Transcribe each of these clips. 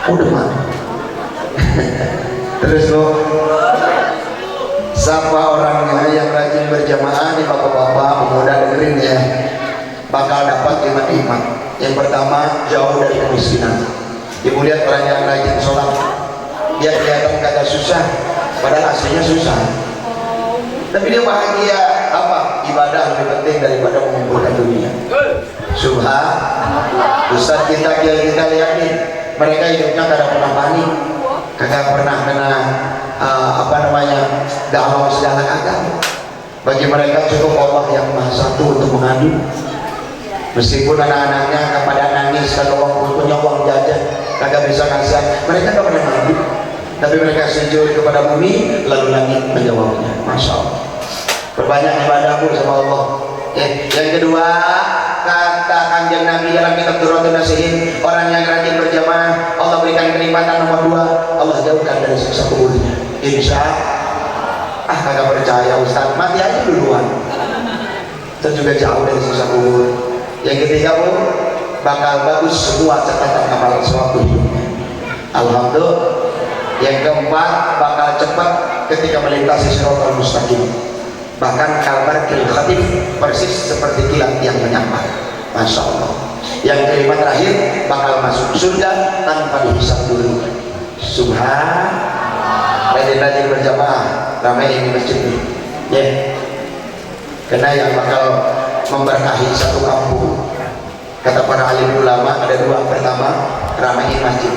Udah mah. Terus lo, siapa orangnya yang rajin berjamaah nih bapak-bapak pemuda dengerin ya, bakal dapat nikmat. Yang pertama, jauh dari kemiskinan. Ibu lihat orang yang rajin sholat, dia kelihatan kagak susah, padahal aslinya susah. Tapi dia bahagia. Apa? Ibadah lebih penting daripada mengumpulkan dunia. Subhan. Ustaz kita lihat nih, mereka hidupnya kagak pernah panik, kagak pernah kena galau segala kagak. Bagi mereka cukup Allah yang Maha Satu untuk mengadu. Meskipun anak-anaknya kepada nangis, kagak punya uang jajan, kagak bisa kasihan, mereka gak pernah ngadu. Tapi mereka sujud kepada bumi, lalu langit menjawabnya. Masya Allah. Perbanyak ibadahmu sama Allah. Yang kedua, kata Kanjeng Nabi dalam kitab Durratun Nasihin, orang yang rajin berjamaah Allah berikan kenikmatan nomor 2, Allah jauhkan dari siksa kuburnya. Insya kagak percaya Ustaz, mati aja duluan, terus juga jauh dari siksa kubur. Yang ketiga pun bakal bagus semua catatan amalan suatu hidupnya. Alhamdulillah. Yang keempat, bakal cepat ketika melintasi Shiratal Mustaqim. Bahkan kabar khatif, persis seperti kilat yang menyambar. Masya Allah. Yang kelima terakhir, bakal masuk surga tanpa dihisab dulu. Subhan. Rajin-rajin berjamaah, ramai ini masjid nih. Karena yang bakal memberkahi satu kampung, kata para alim ulama ada 2. Pertama, ramaiin masjid.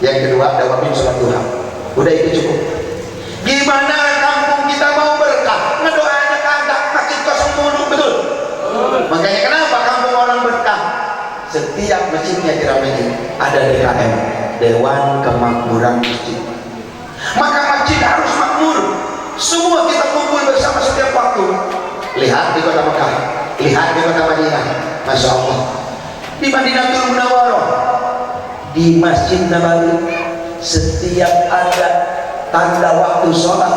Yang kedua, dawamin sholat duha. Udah itu cukup. Gimana kampung kita mau berkah? Ngedoanya kagak, masjid kosong mulu, betul? Makanya kenapa kampung orang berkah? Setiap masjidnya diramein, ada DKM, Dewan Kemakmuran Masjid. Maka masjid harus makmur. Semua kita kumpul bersama setiap waktu. Lihat di kota Mekah, lihat di kota Madinah, Masya Allah. Di Madinatul Munawwarah, di Masjid Nabawi, setiap ada tanda waktu sholat,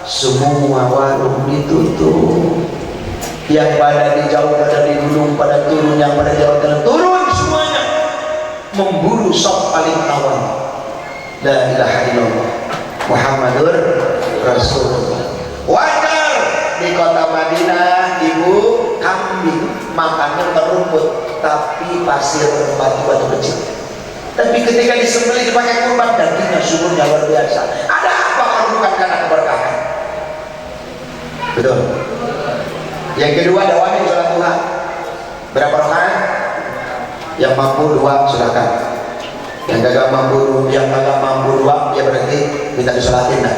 semua warung ditutup. Yang pada di jauh, pada di gunung, pada turun, yang pada Jawa Tengah turun semuanya, memburu sop paling awal. La ilaha illallah Muhammadur Rasulullah. Wajar di kota Madinah ibu kambing makannya berumput, tapi pasir batu-batu kecil. Tapi ketika disembelih dipakai kurban, dagingnya suburnya luar biasa. Ada apa kalau bukan karena keberkahan? Betul. Yang kedua, dawamin sholat duha. Berapa rakaat? Yang mampu 2 silakan. Yang kagak mampu 2, ya berarti minta disolatin dah.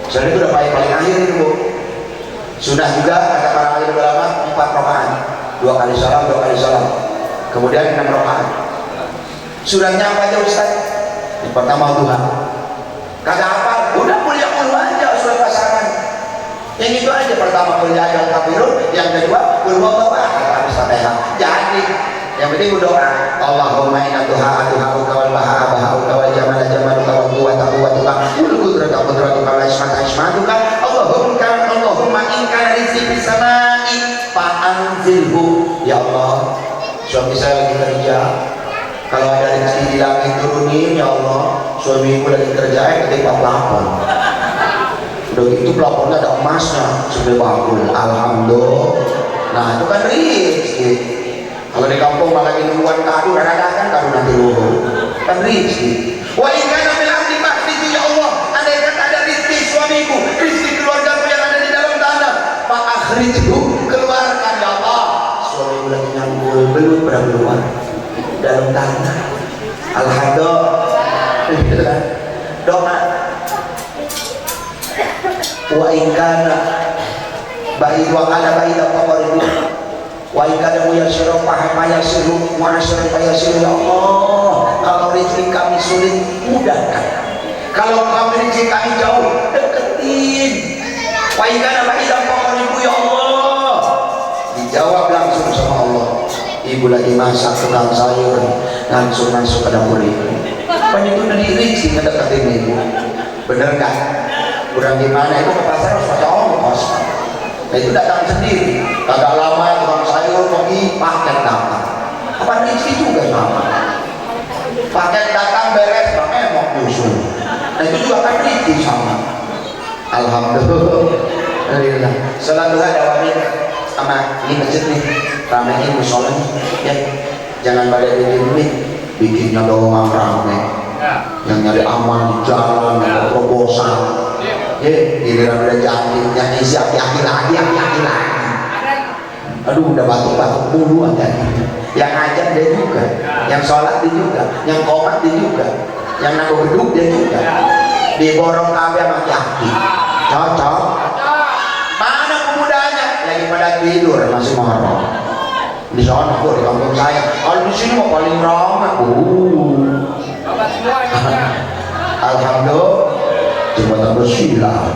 Soalnya itu udah paling akhir itu bu. Sunnah juga kata para alim ulama 4 rakaat, 2 kali salam, 2 kali salam. Kemudian 6 rakaat. Suratnya apa aja Ustaz? Yang pertama duha. Kagak apa? Udah mulia mulu aja surat pasangan. Yang itu aja, pertama qul ya ayyuhal kafirun, yang kedua qul huwallahu ahad, habis Fatihah. Jadi yang penting berdoa. Allahumma inna duha'uka wal baha'uka wal jamala jamaluka wal quwwata quwwatuka wal qudrata qudratuka wal ismata ismatuka. Allahumma in kana rizqi fis samai fa'anzilhu. Ya Allah, suami saya lagi kerja, kalau ada rezeki di langit turunin. Ya Allah, suamiku lagi kerja, ketika pelapor. Udah gitu pelapornya ada emasnya, sudah bakul. Alhamdulillah. Nah itu kan rezeki. Kalau di kampung malah nungguan kado, kadang-kadang kado nanti luhur, kan rezeki. Wa in kana fil ardi mahdidu, ya Allah, andai kata ada rezeki suamiku, rezeki keluargaku yang ada di dalam tanah, fa akhrijhu, keluarkan ya Allah. Suamiku lagi nganggur, belum pernah keluar dalam tanah. Alhamdulillah. Doa. Wa in kana ba'id wa kana ba'ida faqaribu wa in kana muyassirun fahmayasiru wa asyrun fayasiru. Ya Allah, kalau rezeki kami sulit, mudahkan. Kalau kami rezeki kami jauh, deketin. Wa in kana ba'ida faqaribu, ya Allah. Dijawab langsung sama Allah. Ibu lagi masak tukang sayur, langsung masuk ke dapur ibu. Pan itu dari rezeki ngedeketin ibu. Bener kan? Kurang gimana, itu ke pasar harus pakai ongkos. Nah itu datang sendiri, kagak lama tukang sayur pergi, paket datang. Apa rezeki juga sama. Paket datang itu juga kan itu sama. Alhamdulillah. Salat duha dawamin sama ini masjid nih, ramein musola nih, ya. Jangan pada bikinnya doang rame. Yang nyari aman di jalan, proposal. Ya, giliran udah jadi, yang isi aki-aki lagi. Aduh, udah batuk-batuk mulu aja. Yang ngajar dia juga, yang sholat dia juga, yang qomat dia juga, yang nanggung beduk dia juga. Diborong kabeh sama aki-aki. Cocok. Mana pemudanya? Lagi pada tidur masih marah. Di sana kok di kampung saya. Kalau di sini mau paling ramai. Alhamdulillah. Jembatan bersilah.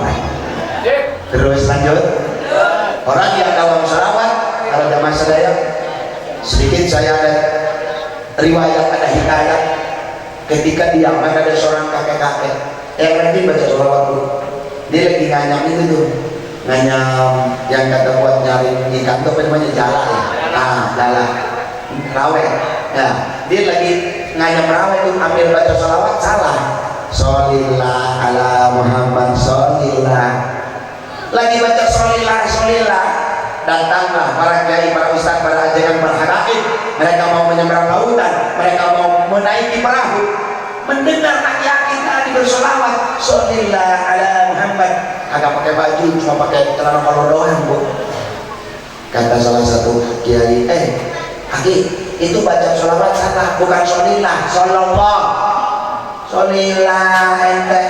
Terus lanjut. Orang yang dalam selawat kalau zaman saya sedikit saya ada riwayat, ada hikayat ketika dia ada seorang kakek-kakek yang rajin baca selawat dulu. Dia lagi nganyam itu tuh, nganyam yang kata buat nyari ikan tuh apa namanya, jala ya. Jala rawe ya, dia lagi nganyam rawe tuh ambil baca selawat salah. Sholillah ala Muhammad sholillah. Lagi baca sholillah, datanglah para kiai, para ustaz, para ajaran, para habaib. Mereka mau menyeberang lautan, mereka mau menaiki perahu, mendengar aki-aki tadi bersolawat sholillah ala Muhammad. Agak pakai baju, cuma pakai celana kolor doang, Bu. Kata salah satu kiai, Aki, itu baca sholawat salah, bukan sholillah, shollallah. Sholillah ente.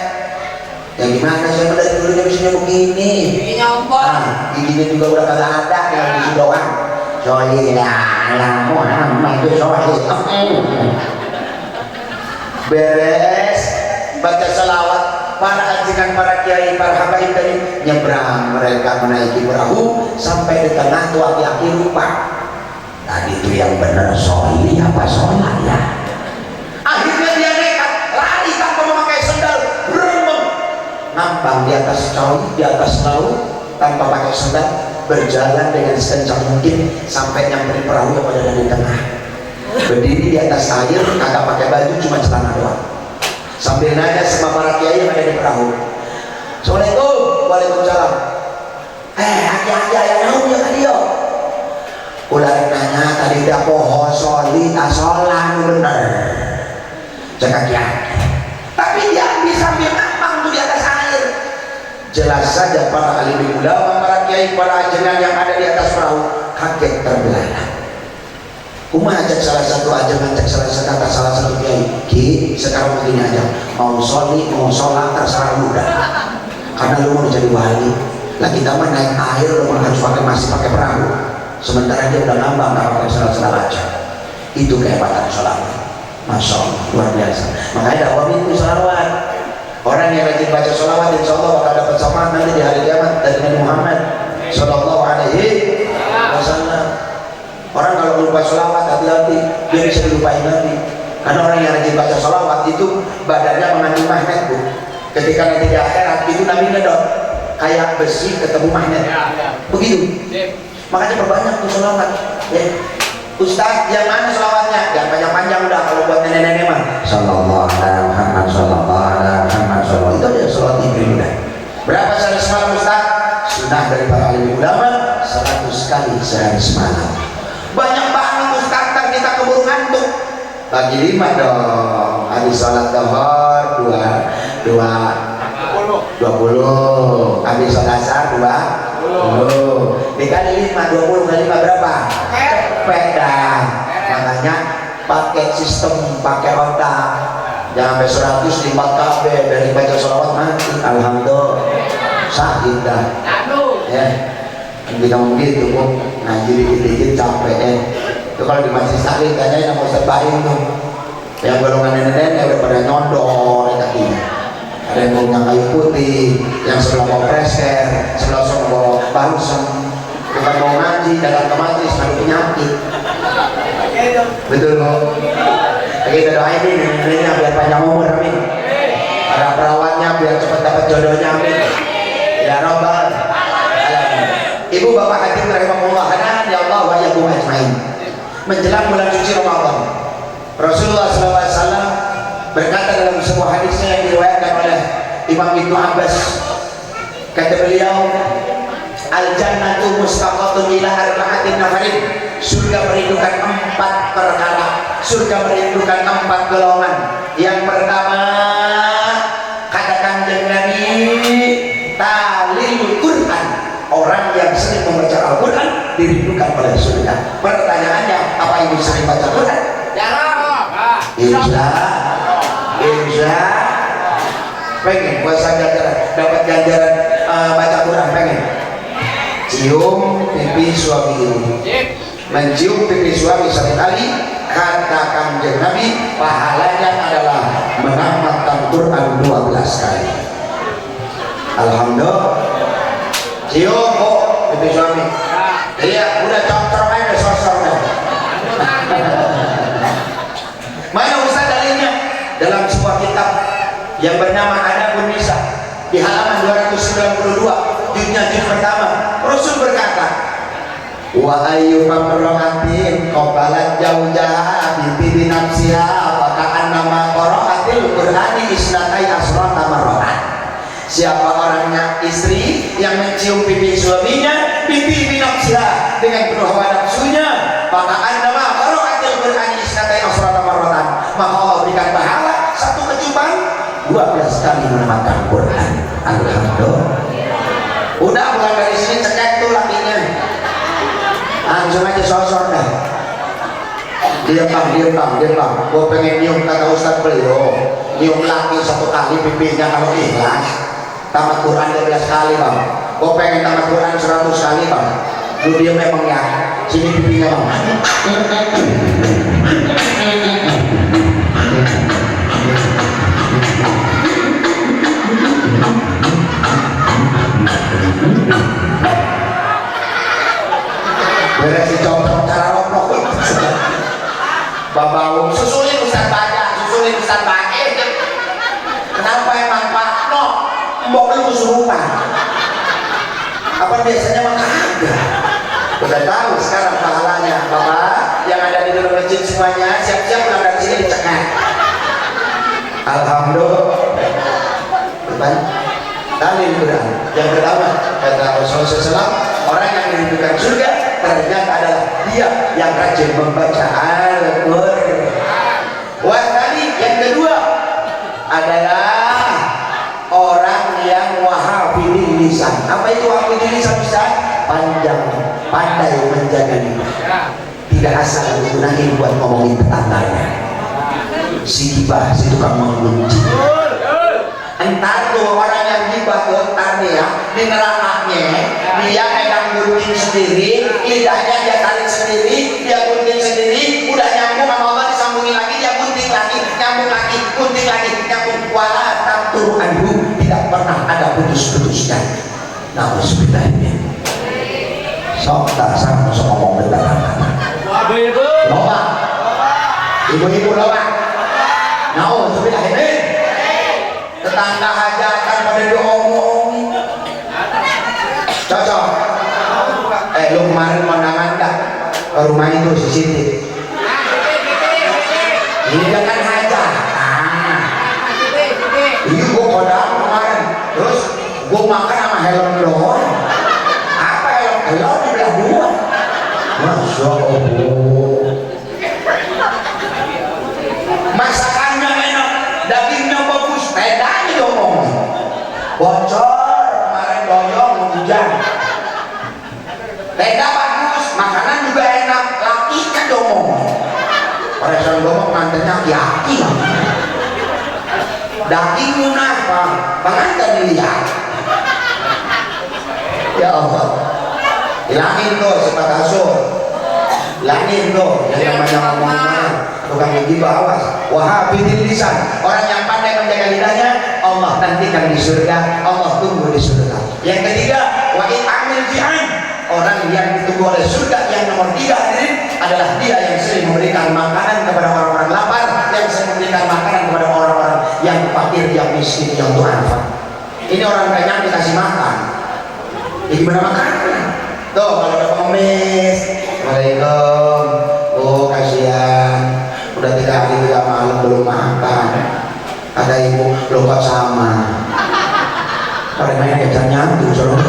Ya gimana, saya dari dulunya bisanya begini. Giginya ompong. Giginya juga udah kagak ada, yang bisu doang. Sholillah ala Muhammad sholillah. Beres baca salawat, para ajikan, para kiai, para habaib tadi nyebrang, mereka menaiki perahu sampai di tengah tuh aki-aki lupa. Tadi itu yang benar sholli apa sholat ya? Akhirnya dia nekat lari tanpa memakai sendal, berembang nampang di atas cawi, di atas laut tanpa pakai sendal, berjalan dengan sekencang mungkin sampai nyampe perahu yang ada di tengah. Berdiri di atas air, kagak pakai baju, cuma celana doang. Sambil nanya sama para kiai yang ada di perahu. Assalamualaikum. Waalaikumsalam. Aki-aki yang naon ya tadi yo? Ulah nanya tadi dah pohon soli tak sholat bener. Cek aki-aki. Tapi dia bisa sambil nampang tuh di atas air. Jelas saja para alim ulama, para kiai, para ajengan yang ada di atas perahu kaget terbelalak. Umar ajak salah satu aja, ngajak salah satu kiai, sekarang begini aja, mau soli, mau sholat, terserah lu dah, karena lu mau jadi wali. Lah kita mah naik air, lu harus masih pakai perahu, sementara dia udah ngambang nggak pakai salah aja. Itu kehebatan sholat, masya Allah, luar biasa. Makanya dakwah itu sholawat. Orang yang rajin baca sholawat, insya Allah bakal dapat syafaat nanti di hari kiamat dari Nabi Muhammad Sallallahu Alaihi Wasallam. Orang kalau lupa sholawat, hati-hati, dia bisa dilupain nanti. Karena orang yang rajin baca sholawat itu badannya mengandung magnet, Bu. Ketika nanti di akhirat itu Nabi ngedot kayak besi ketemu magnet. Begitu. Makanya perbanyak tuh sholawat. Ustaz, yang mana sholawatnya? Yang panjang-panjang udah, kalau buat nenek-nenek mah Sallallahu alaihi Muhammad, Sallallahu alaihi Muhammad, Sallallahu. Itu dia sholawat Ibrahim udah. Berapa sehari semalam Ustaz? Sunnah dari para alim ulama 100 kali sehari semalam. Banyak banget Ustaz, kita keburu ngantuk. Bagi 5 dong. Habis sholat zuhur 20. Habis sholat asar 20. Dikali 5, 20 kali 5 berapa? Cepet. Makanya pakai sistem, pakai otak. Jangan sampai 100 lipat KB dari baca sholawat mati. Alhamdulillah. Sakit dah. Ya. Kita begitu, Bu. Ngaji dikit-dikit capek ya. Itu kalau di masjid taklim tanya sama Ustaz Baim tuh, yang golongan nenek-nenek udah pada nyodor kakinya. Ada yang punya kayu putih, yang sebelah mau presker, sebelah sama bawa balsam. Bukan mau ngaji, datang ke majlis ada penyakit. Betul, Bu. Kita doain ini neneknya biar panjang umur, amin. Para perawatnya biar cepat dapat jodohnya, amin. Ya Rabbal. Ibu bapak hadirin rahimahullah, ya Allah wa iyyakum ajmain. Menjelang bulan suci Ramadan, Rasulullah SAW berkata dalam sebuah hadisnya yang diriwayatkan oleh Imam Ibnu Abbas, kata beliau, al-jannatu mustaqatun ila arba'atin nafarin. Surga merindukan 4 perkara. Surga merindukan 4 golongan. Yang pertama, kata Kanjeng Nabi, talil Quran. Orang yang sering membaca Al-Quran dirindukan oleh surga. Pertanyaannya, apa ini sering baca Quran? Insya pengen puasa ganjaran, dapat ganjaran baca Quran, pengen cium pipi suami ibu, mencium pipi suami sekali, kata Kanjeng Nabi pahalanya adalah mengamalkan Quran 12 kali. Alhamdulillah. Cium kok pipi suami, iya udah cocok aja sosoknya. Mana Ustaz dalilnya? Dalam sebuah kitab yang bernama Adabun Nisa di halaman 292 juz pertama, Rasul berkata, wa ayyu mamra'atin qabalat jaujaha bi nafsiha fa ka'annama qara'atil qur'ani isnatai asrata marratan. Siapa orangnya istri yang mencium pipi suaminya bi nafsiha dengan penuh hawa nafsunya, maka annama qara'atil qur'ani isnatai asrata marratan, maka Allah berikan pahala 1 kecupan 12 kali mengamalkan Quran. Alhamdulillah. Udah mulai dari sini cekek tuh lakinya, langsung aja sosor dah. Diam bang. Gue pengen nyium, kata Ustaz beliau, nyium laki 1 kali pipinya kalau ikhlas. Tamat Quran 12 kali bang. Gue pengen tamat Quran 100 kali bang. Lu diam memang ya. Sini pipinya bang. Beres dicocok cara roplok. Babau susulin Ustaz Bae. Kenapa emang Pak No mbok lu kesurupan? Apa biasanya mah kagak. Udah tahu sekarang pahalanya. Bapak yang ada di dalam masjid semuanya siap-siap pulang dari sini dicekak. Alhamdulillah. Depan dalil Quran. Yang pertama kata Rasulullah SAW, orang yang dirindukan surga ternyata adalah dia yang rajin membaca Al-Quran. Tadi yang kedua adalah orang yang wahafidil lisan. Apa itu wahafidil lisan? Pandai menjaga lidah, tidak asal digunakan buat ngomongin tetangganya. Si gibah, si tukang mengunci. Entar tuh orang yang gibah tuh entar nih ya, di nerakanya dia megang gunting sendiri, lidahnya dia tarik sendiri, dia gunting sendiri, udah nyambung sama Allah disambungin lagi, dia gunting lagi, nyambung lagi, gunting lagi, nyambung. Wala tamtur anhu, tidak pernah ada putus-putusnya. Nauzubillah min. Sok tak sama sok ngomong bentar. Loba, ibu-ibu loba. Nauzubillah min. Tetangga hajatan pada diomongin. Cocok. Lu kemarin kondangan gak ke rumah itu si Siti? Ini kan hajat. Iya gua kondangan kemarin. Terus gua makan sama helm doang. Apa helm dibelah 2. Masya Allah. Masakannya enak, dagingnya bagus, pedanya diomong. Bocor kemarin doyong hujan. Tenda bagus, makanan juga enak, laki kan domong. Orang domong mantannya aki-aki. Daging munah bang, pengantin dilihat. Ya Allah, hilangin tuh sifat kasur, hilangin tuh yang namanya ngomongnya tukang gibah. Awas, wahafidil lisan, orang yang pandai menjaga lidahnya, Allah nantikan di surga, Allah tunggu di surga. Yang ketiga, wa amil ji'an, orang yang ditunggu oleh surga. Yang nomor 3 hadirin adalah dia yang sering memberikan makanan kepada orang-orang lapar, yang sering memberikan makanan kepada orang-orang yang fakir, yang miskin, yang du'afa. Ini orang kenyang dikasih makan, ini gimana makannya? Tuh kalau ada pengemis, Assalamualaikum, oh kasihan, udah 3 hari 3 malam belum makan. Ada ibu, lo kok sama? Kalau main kayak nyantu soalnya.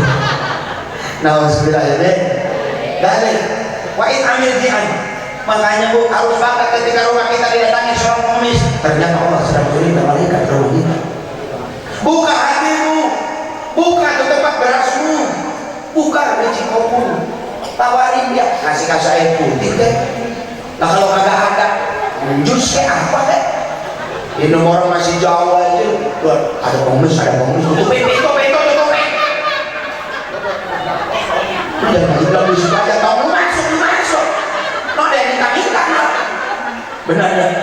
Nah, bismillahirrahmanirrahim. Dalil. Wa in amil ji'an. Makanya Bu harus bangga ketika rumah kita didatangi seorang pengemis. Ternyata Allah sedang berikan malaikat ke rumah kita. Buka hatimu, buka ke tempat berasmu, buka biji kopi, tawarin dia, kasih air putih deh. Nah kalau kagak ada, jus kayak apa deh? Ini orang masih jauh aja. Ada pengemis, tutupin, tutupin. Jangan bilang di situ aja, kamu masuk. No ada yang minta lah. Benar nggak?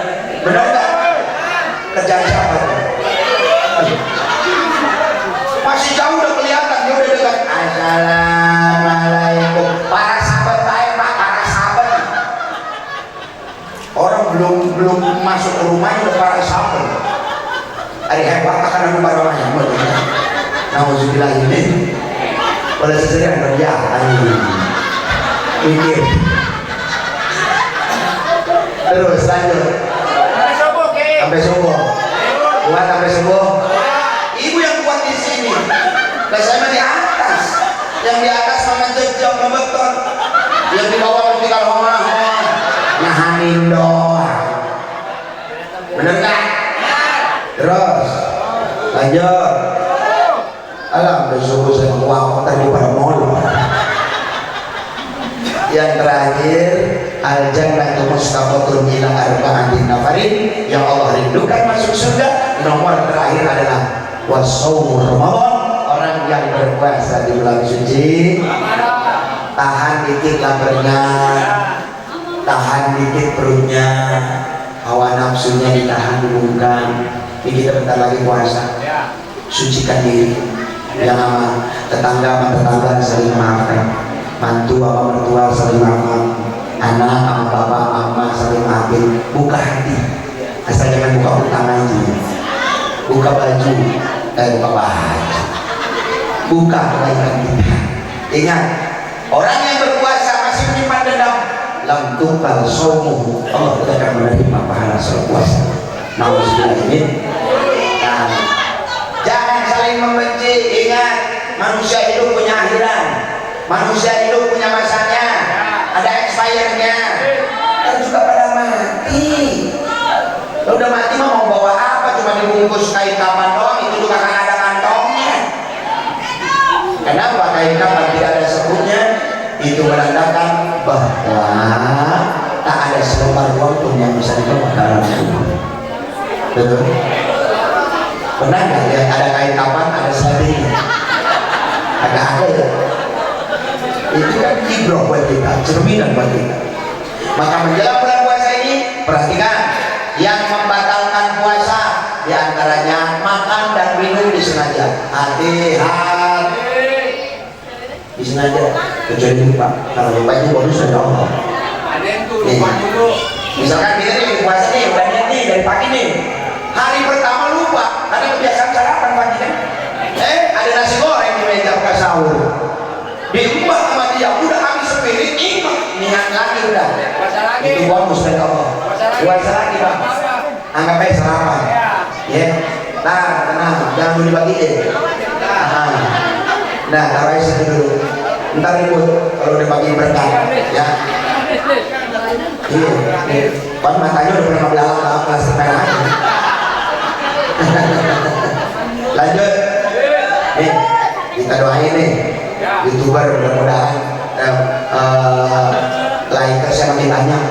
Kerjaan siapa tuh? Masih jauh udah kelihatan, dia udah dekat. Assalamualaikum. Para sahabat baik Pak, para sahabat. Orang belum masuk ke rumahnya udah para sahabat. Hari hebat akan ada barangnya. Nauzubillah ini. Oleh seserian kerja. Mikir. Terus lanjut. Sampai subuh. Kuat sampai subuh. Ibu yang kuat di sini. Lah saya di atas. Yang di atas mama jejak membeton. Yang di bawah mesti kalau nahanin doang. Bener kan? Terus lanjut. Alam subuh saya nguap tadi pada mall. Yang terakhir al-jannatu mustaqatun ila arba'atin nafarin, yang Allah rindukan masuk surga. Nomor terakhir adalah wasaumu Ramadan, orang yang berpuasa di bulan suci. Tahan dikit laparnya, tahan dikit perutnya, hawa nafsunya ditahan dibungkam. Ini kita bentar lagi puasa. Sucikan diri. Yang sama tetangga saling maafkan, mantu sama mertua saling maafkan, anak sama bapak mama saling maafin. Buka hati, asal jangan buka utang aja. Buka baju, buka kebaikan kita. Ingat, orang yang berpuasa masih menyimpan dendam, lam tuqbal shaumuhu, Allah tidak akan menerima pahala sholat puasa. Nauzubillah. Jangan saling membenci. Ingat, manusia hidup punya akhiran, manusia hidup punya masanya, ada expirednya. Dan juga pada mati. Kalau udah mati mau bawa apa? Cuma dibungkus kain kapan doang, itu juga kan ada kantongnya. Kenapa kain kapan tidak ada sebutnya? Itu menandakan bahwa tak ada selembar uang pun yang bisa dibawa ke dalam kubur. Betul? Pernah nggak lihat ada kain kapan, ada selebihnya? Agak ada ya. Itu kan ibrah buat kita, cerminan buat kita. Maka menjelang bulan puasa ini, perhatikan, yang membatalkan puasa diantaranya makan dan minum disengaja. Hati-hati. Disengaja, kecuali lupa. Kalau lupa itu bonus dari Allah. Ada yang tuh lupa dulu. Misalkan kita nih puasa nih, udah niat nih dari pagi nih. Hari pertama lupa, karena kebiasaan sarapan pagi kan. Ada nasi goreng di meja bekas sahur. Diubah sama dia, udah habis sepiring, niat lagi udah. Puasa lagi. Itu bonus dari Allah. Puasa lagi Pak. Anggap aja sarapan. Ya. Nah, tenang, jangan dulu dibagiin. Nah, taruh aja situ dulu. Ntar ribut kalau udah bagi berkah, ya. Iya. Kan matanya udah pernah belalang plastik merah. Lanjut. Nih, kita doain nih. YouTuber mudah-mudahan likersnya makin banyak,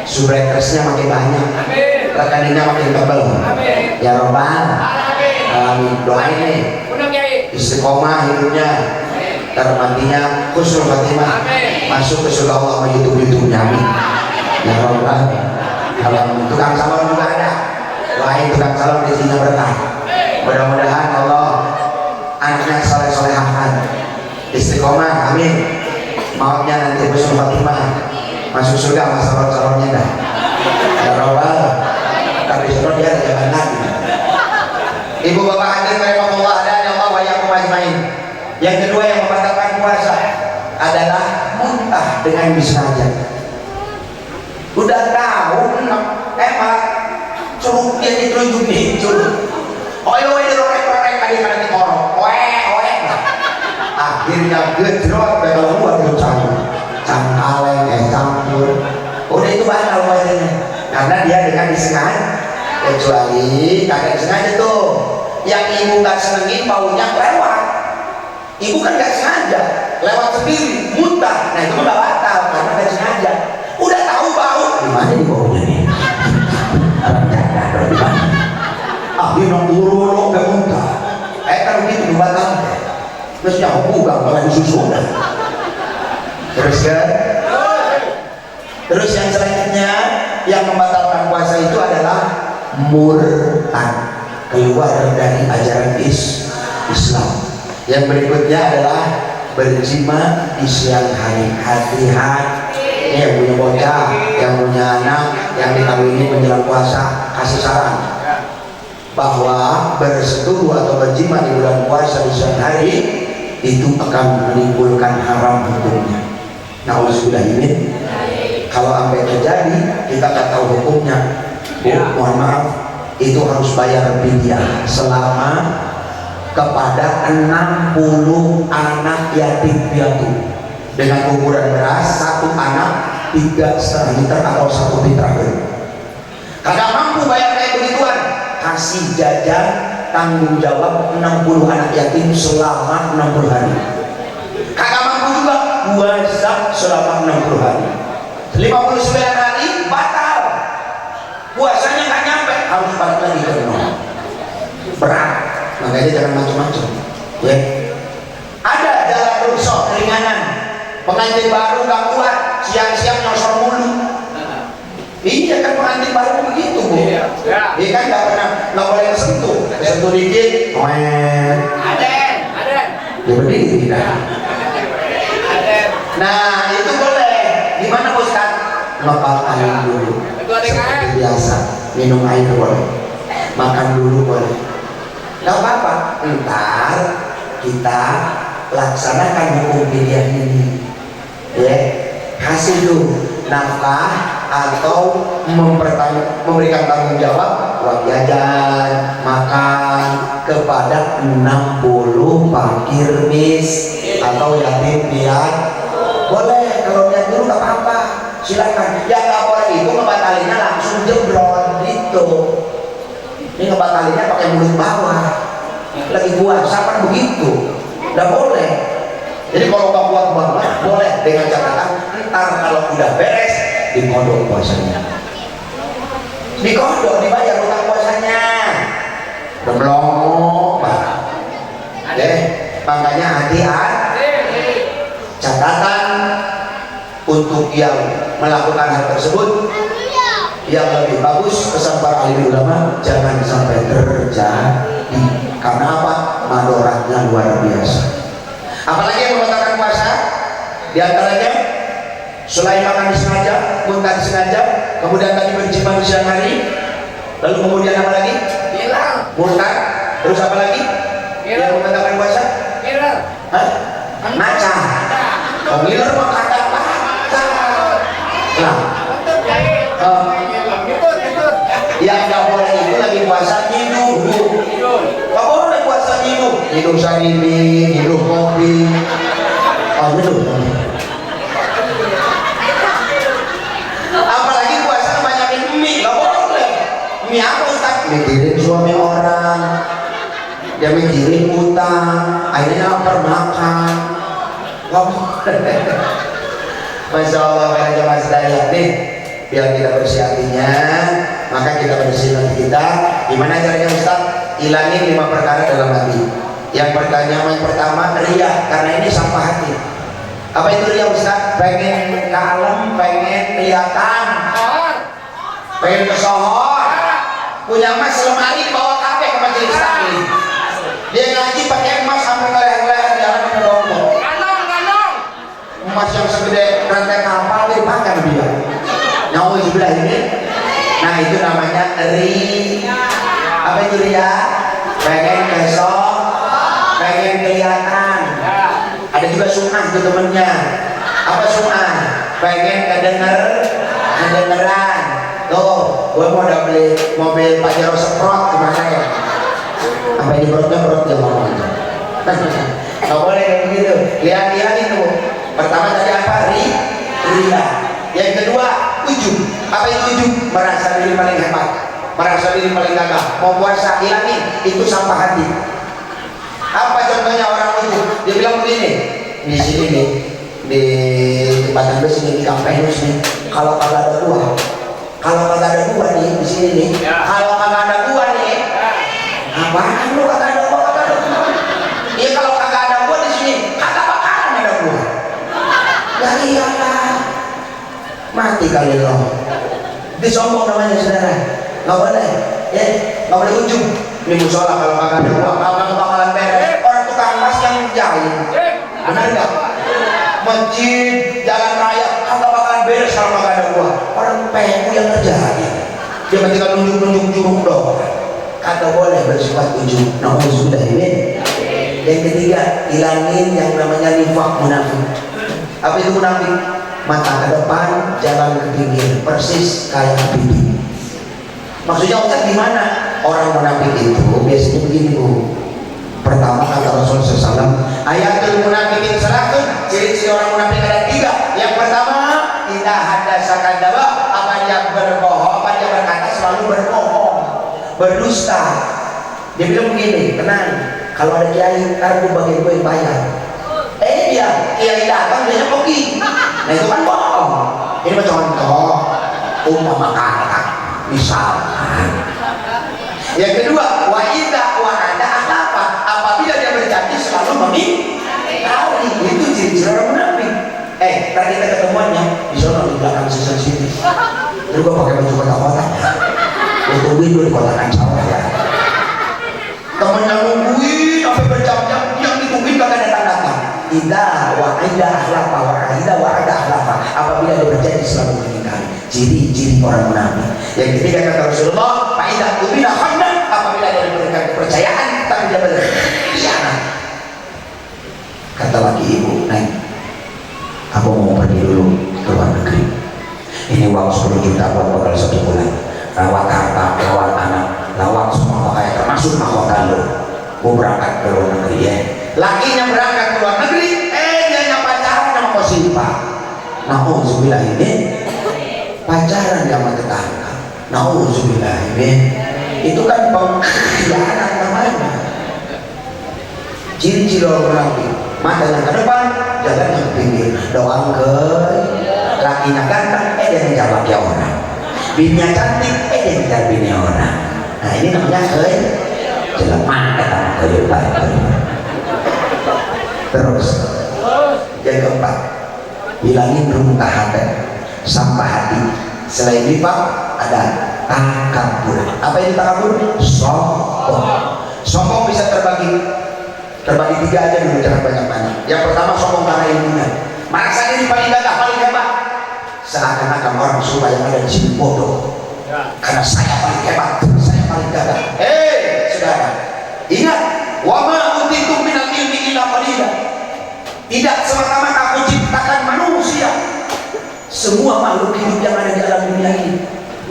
subscribersnya makin banyak, rekeningnya makin tebal. Ya Robbal, doain nih istiqomah hidupnya, termatinya husnul khatimah, masuk ke surga Allah sama YouTube-nya. Amin. Ya Robbal. Kalau tukang salon juga ada, doain tukang salon di sini berkah. Mudah-mudahan Allah anaknya soleh-solehan, istiqomah, amin. Mautnya nanti husnul khatimah, masuk surga sama salon-salonnya dah. Ya Robbal. Tapi surga dia jangan lagi. Ibu bapak hadirin rahimakumullah dan Allah wa iyyakum ajmain. Yang kedua yang membatalkan puasa adalah muntah dengan disengaja. Udah tahu emang curug dia ditunjuk nih curug. Oh iya, dirorek-rorek tadi karena dikorok. gejrot kalau buat cangkaleng campur udah itu batal puasanya karena dia dengan disengaja, kecuali kagak disengaja tuh yang ibu gak senengin baunya lewat, ibu kan gak sengaja lewat sendiri muntah, nah itu mah gak batal karena gak sengaja. Udah tahu bau gimana nih baunya nih orang janda gimana dia nongkrong gak muntah kalau gitu batal terus nyawa bugang malah disusun terus kan. Terus yang selanjutnya yang membatalkan puasa itu adalah murtad, keluar dari ajaran Islam. Yang berikutnya adalah berjima di siang hari. Hati-hati yang punya bocah, yang punya anak, yang dikawini menjelang puasa, kasih saran bahwa bersetubuh atau berjima di bulan puasa di siang hari itu akan menimbulkan haram hukumnya. Nah, sudah ini kalau sampai terjadi kita tak tahu hukumnya. Mohon maaf, itu harus bayar fidyah selama kepada 60 anak yatim piatu dengan ukuran beras 1 anak 3,5 liter atau 1 liter. Kagak mampu bayar kayak begituan, kasih jajan tanggung jawab 60 anak yatim selama 60 hari. Kagak mampu juga puasa selama 60 hari. 59 hari batal puasanya, nggak nyampe, harus balik lagi ke nol, berat. Makanya jangan macam-macam ya. Ada jalan rukshoh keringanan, pengantin baru nggak kuat siang-siang nyosor mulu. Iya kan pengantin baru begitu bu, iya kan nggak boleh kesentuh dikit ada ya berdiri tidak. Nah itu boleh. Gimana Ustaz? Ngepal air dulu seperti biasa, minum air boleh, makan dulu boleh, gak apa-apa. Ntar kita laksanakan hukum fidyah ini ya, kasih dulu nafkah atau memberikan tanggung jawab uang jajan makan kepada 60 fakir miskin atau yatim piatu. Boleh, kalau lihat dulu nggak apa-apa, silakan. Yang nggak boleh itu ngebatalinnya langsung jebrol gitu. Ini ngebatalinnya pakai mulut bawah, lagi puasa kan begitu, nggak boleh. Jadi kalau nggak kuat banget boleh, dengan catatan ntar kalau udah beres dikodok puasanya, dikodok dibayar utang puasanya, demlong pak. Makanya hati-hati. Catatan untuk yang melakukan hal tersebut, yang lebih bagus pesan para alim ulama jangan sampai terjadi. Karena apa? Madoratnya luar biasa. Apalagi yang membatalkan puasa, di antaranya selain makan disengaja, muntah disengaja, kemudian tadi berjima di siang hari, lalu kemudian apa lagi? Hilang. Muntah. Terus apa lagi? Yang membatalkan puasa? Hilang. Ngaca. Ngiler mah kata nah, yang nggak boleh itu lagi puasa nyiduh. Nggak boleh puasa nyiduh sarimi, nyiduh kopi. Nyiduh. Apalagi puasa banyakin mie, nggak boleh. Mie apa Ustaz? Mikirin suami orang, dia mikirin utang, akhirnya lapar makan. Masya Allah, para jamaah sekalian nih, biar kita bersih hatinya, maka kita bersih hati kita. Gimana caranya Ustaz? Ilangin 5 perkara dalam hati. Yang pertama riya, karena ini sampah hati. Apa itu riya Ustaz? Pengen kalem, pengen kelihatan, pengen kesohor, punya emas lemari bawa kafe ke majelis taklim. Dia ngaji pakai emas sampai ke leher-leher jalan ke dongkol. Emas yang segede rantai kapal dimakan dia. Nyawa sebelah ini. Nah itu namanya riya. Apa itu riya? Pengen kesok, pengen kelihatan. Ada juga sum'ah itu temennya. Apa sum'ah? Pengen kedengeran. Tuh, gue mau udah beli mobil Pajero Sprott kemarin. Sampai di perutnya dia ngomong. Nggak boleh kayak begitu. Lihat-lihat itu. Pertama tadi apa? Ria. Yang kedua, ujub. Apa itu ujub? Merasa diri paling hebat, merasa diri paling gagah. Mau puasa, hilangin. Itu sampah hati. Apa contohnya orang ujub? Dia bilang begini, di sini nih, di tempat bus ini, di kampus nih, kalau kagak ada gua, nih di sini nih, kalau kagak ada gua nih, apaan lu kagak ada gua, iya kalau kagak ada gua di sini, kagak bakalan ada gua. Ya iyalah, mati kali lo. Itu sombong namanya saudara, nggak boleh, ya, nggak boleh ujub. Ini musola kalau kagak ada gua, kagak bakalan beres. Orang tukang mas yang jahil, benar nggak? Masjid, jalan raya, kagak bakalan beres kalau kagak ada gua. Orang PMU yang ngerjain, dia tinggal nunjuk-nunjuk jurung doang. Kagak boleh bersifat ujub. Nauzubillah ini. Yang ketiga, hilangin yang namanya nifaq, munafik. Apa itu munafik? Mata ke depan, jalan ke pinggir, persis kayak Habibie. Maksudnya Ustaz gimana? Orang munafik itu biasanya begini Bu. Pertama kata Rasul SAW, ayatul munafikin salatun, ciri-ciri orang munafik ada 3. Yang pertama, idza haddatsa kadzdzaba, apa dia berbohong, apa dia berkata selalu berbohong, berdusta. Dia bilang begini, tenang, kalau ada kiai, ntar gue bagian gue yang bayar. Dia kiai datang dia pergi. Nah itu kan bohong. Ini contoh umpama kata, misalkan. Yang kedua, wa idza wa'ada akhlafa, apabila dia berjanji selalu mengingkari. Itu ciri-ciri orang munafik. Tadi kita ketemuannya di sana di belakang season sini. Terus gua pakai baju kotak-kotak. Gua tungguin dulu di kotakan cowok ya. Temennya nungguin sampai berjam-jam, yang ditungguin bahkan datang-datang. Idza wa'ada akhlafa, wa idza wa'ada akhlafa, apabila dia berjanji selalu mengingkari. Ciri-ciri orang munafik. Yang ketiga kata Rasulullah, fa'idza tumina khanna, apabila dia diberikan kepercayaan tapi dia berkhianat. Kata lagi ibu, Neng, aku mau pergi dulu ke luar negeri. Ini uang 10 juta buat bekal 1 bulan. Rawat harta, rawat anak, rawat semua kayak termasuk mahkota lo. Gue berangkat ke luar negeri ya. Lakinya berangkat ke luar negeri, dia pacaran sama kosipah. Nauzubillah ini pacaran sama tetangga. Nauzubillah ini. Itu kan pengkhianat namanya. Ciri-ciri orang munafik, mata yang ke depan, jalan yang pinggir, doang ke lakinya ganteng, dia ngejar laki orang, bininya cantik, dia ngejar bini orang. Nah ini namanya jelema kata kehidupan. Terus yang keempat, hilangin rungkah hati, sampah hati. Selain nifaq ada takabur. Apa ini takabur? Sombong. Sombong bisa terbagi 3 aja dulu, jangan banyak-banyak. Yang pertama sombong karena ilmunya, merasa diri paling gagah, paling hebat, seakan-akan orang semua yang ada di sini bodoh. Karena saya paling hebat, saya paling gagah. Saudara, ingat, wa ma utitum minal ilmi illa qalila. Tidak semata-mata aku ciptakan manusia, semua makhluk hidup yang ada di alam dunia ini.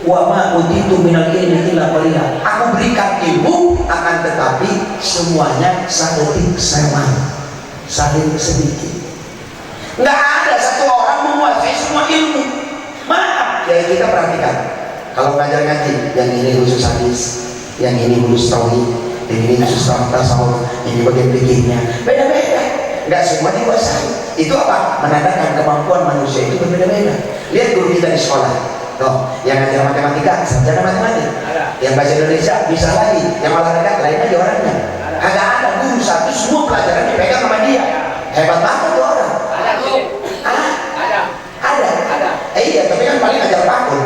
Wa ma utitu minal ilmi illa qalila. Aku berikan ilmu, akan tetapi semuanya sadetik sama, sedikit. Nggak ada satu orang menguasai semua ilmu. Maaf, ya kita perhatikan. Kalau belajar ngaji, yang ini khusus hadis, yang ini khusus tauhid, yang ini khusus tasawuf, ini bagian fikihnya, beda-beda. Nggak semua dikuasai. Itu apa? Menandakan kemampuan manusia itu berbeda-beda. Lihat guru kita di sekolah. Tuh, yang ngajar matematika, sarjana matematika. Yang bahasa Indonesia bisa lagi, yang olahraga lain aja orangnya. Kagak ada guru satu semua pelajaran dipegang sama dia. Hebat banget tuh orang. Ada. Iya, tapi kan paling ngajar pakun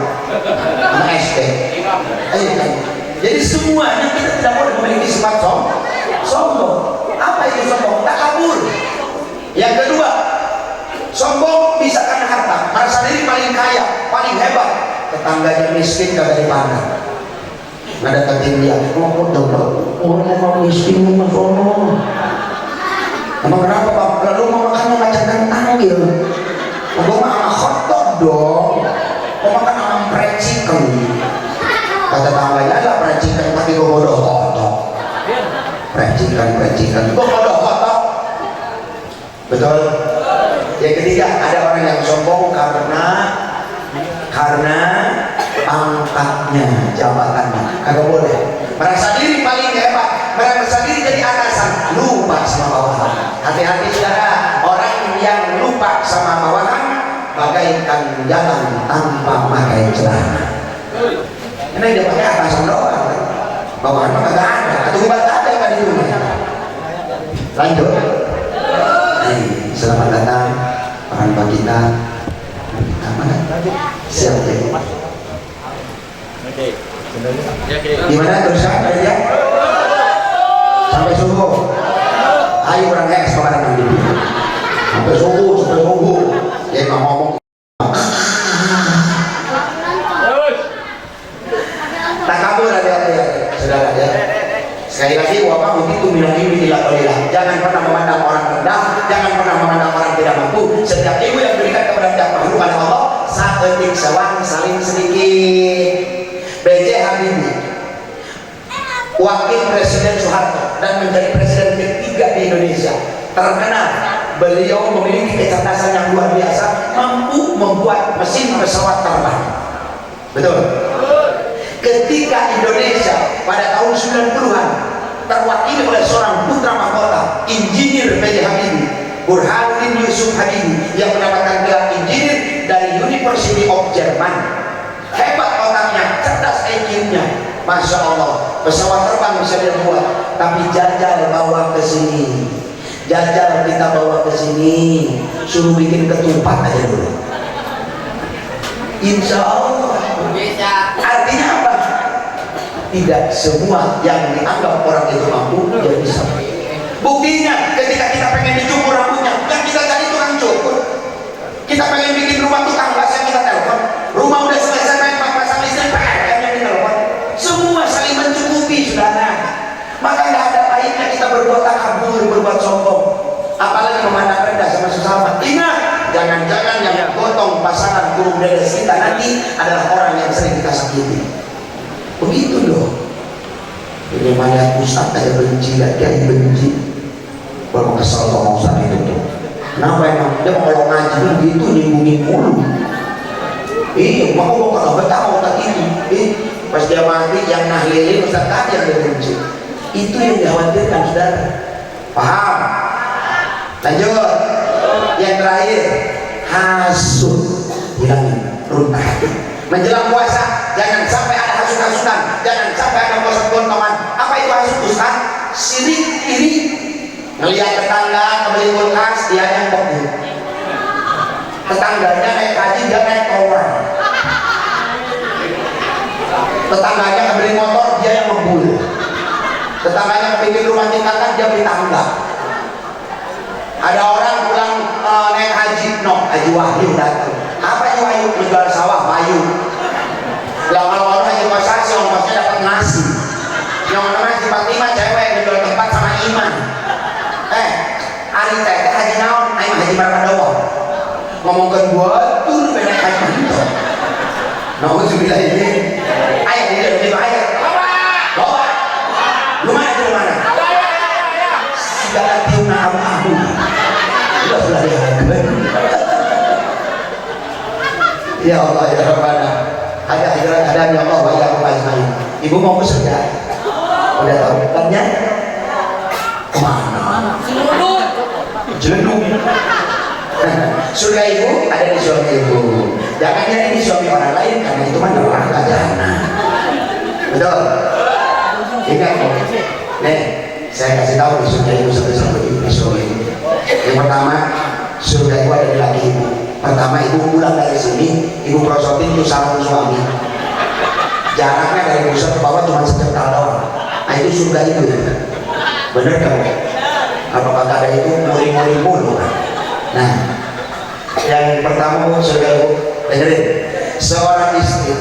sama SD. Kan. Jadi semuanya kita tidak boleh memiliki sifat sombong. Apa itu sombong? Takabur. Yang kedua, sombong bisa karena harta, merasa diri paling kaya, paling hebat. Tetangganya miskin kagak dipandang. Nggak deketin dia, orang miskin mas ono. Emang kenapa Pak? Lalu mau makannya macam kentang gitu. Mau makan hotdog dong. Mau makan ayam fried chicken. Kata tangganya lah fried chicken tapi gue bodoh hotdog. Fried chicken. Gue bodoh hotdog. Betul? Yang ketiga, ada orang yang sombong karena pangkatnya, jabatannya. Kagak boleh. Merasa diri paling hebat, merasa diri jadi atasan, lupa sama bawahan. Hati-hati saudara, orang yang lupa sama bawahan bagaikan jalan tanpa pakai celana. Karena dia pakai atasan doang, bawahan mah kagak ada. Atau buat ada kan di rumah. Lanjut. Selamat datang orang tua kita. Mana? Siap ya. Gimana terusan aja? Sampai subuh. Ayo orang es sekarang nanti. Sampai subuh. Dia nggak ngomong. Tak kabur ada saudara ya. Sekali lagi wabah begitu bilang ini dilakukan. Jangan pernah memandang orang rendah, jangan pernah memandang orang tidak mampu. Setiap ibu yang berikan kepada tiap makhluk pada Allah, saketik sewang saling sedikit. B.J. Habibie, wakil Presiden Soeharto dan menjadi presiden ketiga di Indonesia, terkenal. Beliau memiliki kecerdasan yang luar biasa, mampu membuat mesin pesawat terbang. Betul? Ketika Indonesia pada tahun 90-an terwakili oleh seorang putra mahkota, Insinyur B.J. Habibie, Burhanuddin Yusuf Habibie, yang mendapatkan gelar insinyur dari University of German. Hebat otaknya, cerdas IQ-nya, masya Allah. Pesawat terbang bisa dia buat, tapi jajal bawa ke sini, jajal kita bawa ke sini, suruh bikin ketupat aja dulu. Insya Allah. Artinya apa? Tidak semua yang dianggap orang itu mampu dia bisa. Buktinya ketika kita pengen dicukur rambutnya, yang kita cari tukang cukur. Kita pengen bikin rumah tukang gas yang kita telepon. Rumah udah selesai, pengen pasang listrik, yang ditelepon. Semua saling mencukupi, saudara. Maka nggak ada baiknya kita berbuat takabur, berbuat sombong, apalagi memandang rendah sama sesama. Ingat, jangan-jangan yang gotong pasangan kurung dedes kita nanti adalah orang yang sering kita sakiti. Begitu loh. Ini banyak ustaz aja benci, kiai benci. Baru kesel sama ustaz itu tuh. Kenapa emang dia mau kalau ngaji begitu nyinggung mulu. Iya, mau kalau betah mau tak ini. Pas dia mati yang nahlilin ustaz tadi yang dia benci. Itu yang dikhawatirkan, saudara. Paham? Lanjut. Yang terakhir, hasud. Hilangin, runtah hati. Menjelang puasa, jangan sampai ada hasut-hasutan, jangan sampai ada gosok-gontongan. Apa itu hasut, Ustaz? Sirik, iri. Ngelihat tetangga kebeli kulkas, dia yang kebun. Tetangganya naik haji, dia naik tower. Tetangganya kebeli motor, dia yang ngebul. Tetangganya bikin rumah tingkatan, dia beli tangga. Ada orang pulang naik haji, Haji Wahyu datang. Apa Haji Wahyu? Menjual sawah, Bayu. Lah kalau orang Haji Kosasi, ongkosnya dapat nasi. Yang namanya Haji Fatima, cewek menjual tempat sama iman. Ari teh Haji naon, aing Haji Markadowo. Ngomongkeun gua tur bener Haji Manto. Nauzubillah ini. Ayo dia ayo. Bawa. Lumayan di mana? Segala tiuna abu-abu. Sudah diharapkan. Ya Allah ya Rabbana. Ada hadirat ada ya Allah wa ya Rabbana. Ibu mau ke surga? Udah tahu tempatnya? Kemana? Jelendung. Surga ibu ada di suami ibu. Jangan jadi di suami orang lain karena itu mah neraka jahanam. Betul? Ingat kok. Nih, saya kasih tahu di surga ibu satu-satu di suami ibu. Yang pertama, surga ibu ada di laki ibu. Pertama, ibu pulang dari sini, ibu prosotin itu sarung suami. Jaraknya dari pusat ke bawah cuma sejengkal doang. Nah itu surga itu ya. Bener kamu? Apa kata ada itu muring-muring mulu kan? Nah, yang pertama surga ibu, dengerin. Seorang istri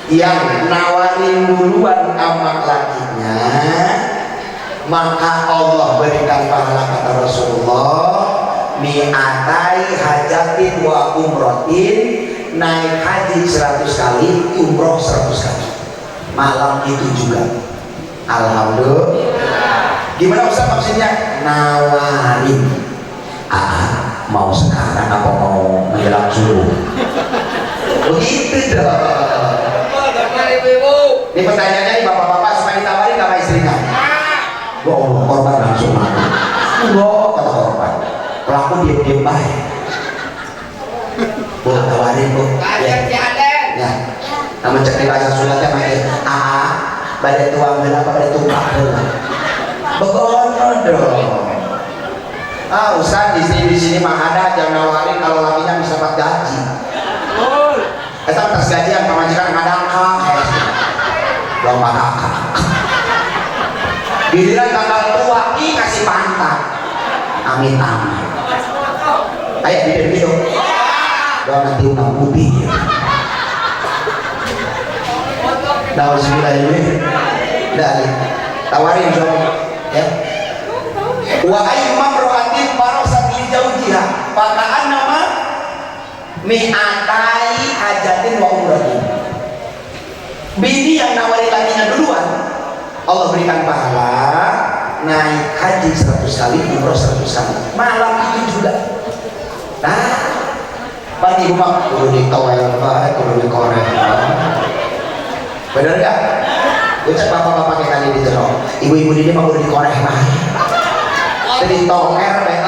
yang nawarin duluan sama lakinya, maka Allah berikan pahala, kata Rasulullah, mi'atai hajatin wa umrotin, naik haji 100 kali, umroh 100 kali malam itu juga. Alhamdulillah. Gimana Ustaz maksudnya? Nawarin. mau sekarang apa mau menjelang subuh? Begitu dong. Ini pertanyaannya nih bapak-bapak supaya ditawarin sama istrinya. Ya Allah, korban langsung mati. Enggak, kata korban. Pelaku diam-diam baik. Bu, tawarin bu. Ya. Namun cek di bahasa Sundanya makin badai tuang dan apa badai tukak dong. Begono dong. Ustaz di sini mah ada yang nawarin kalau lakinya bisa dapat gaji. Kita atas gajian pemajikan kadang lomba kakak. Giliran tanggal tua ini kasih pantat. Amin amin. Ayo di video. Doa nanti undang putih. Daun sembilan ini dari tawarin suami ya. Wa ayyumam rohatin parosat li jaujiha pakaan nama mi'atai hajatin wa umratin. Bini yang nawarin lakinya duluan Allah berikan pahala naik haji 100 kali, umroh 100 kali malam itu juga. Nah pagi rumah kudu dikawal baik, kudu dikorek bener gak? Ucap bapak-bapak kita tadi di jerok ibu-ibu ini mah kudu dikorek baik jadi tonger baik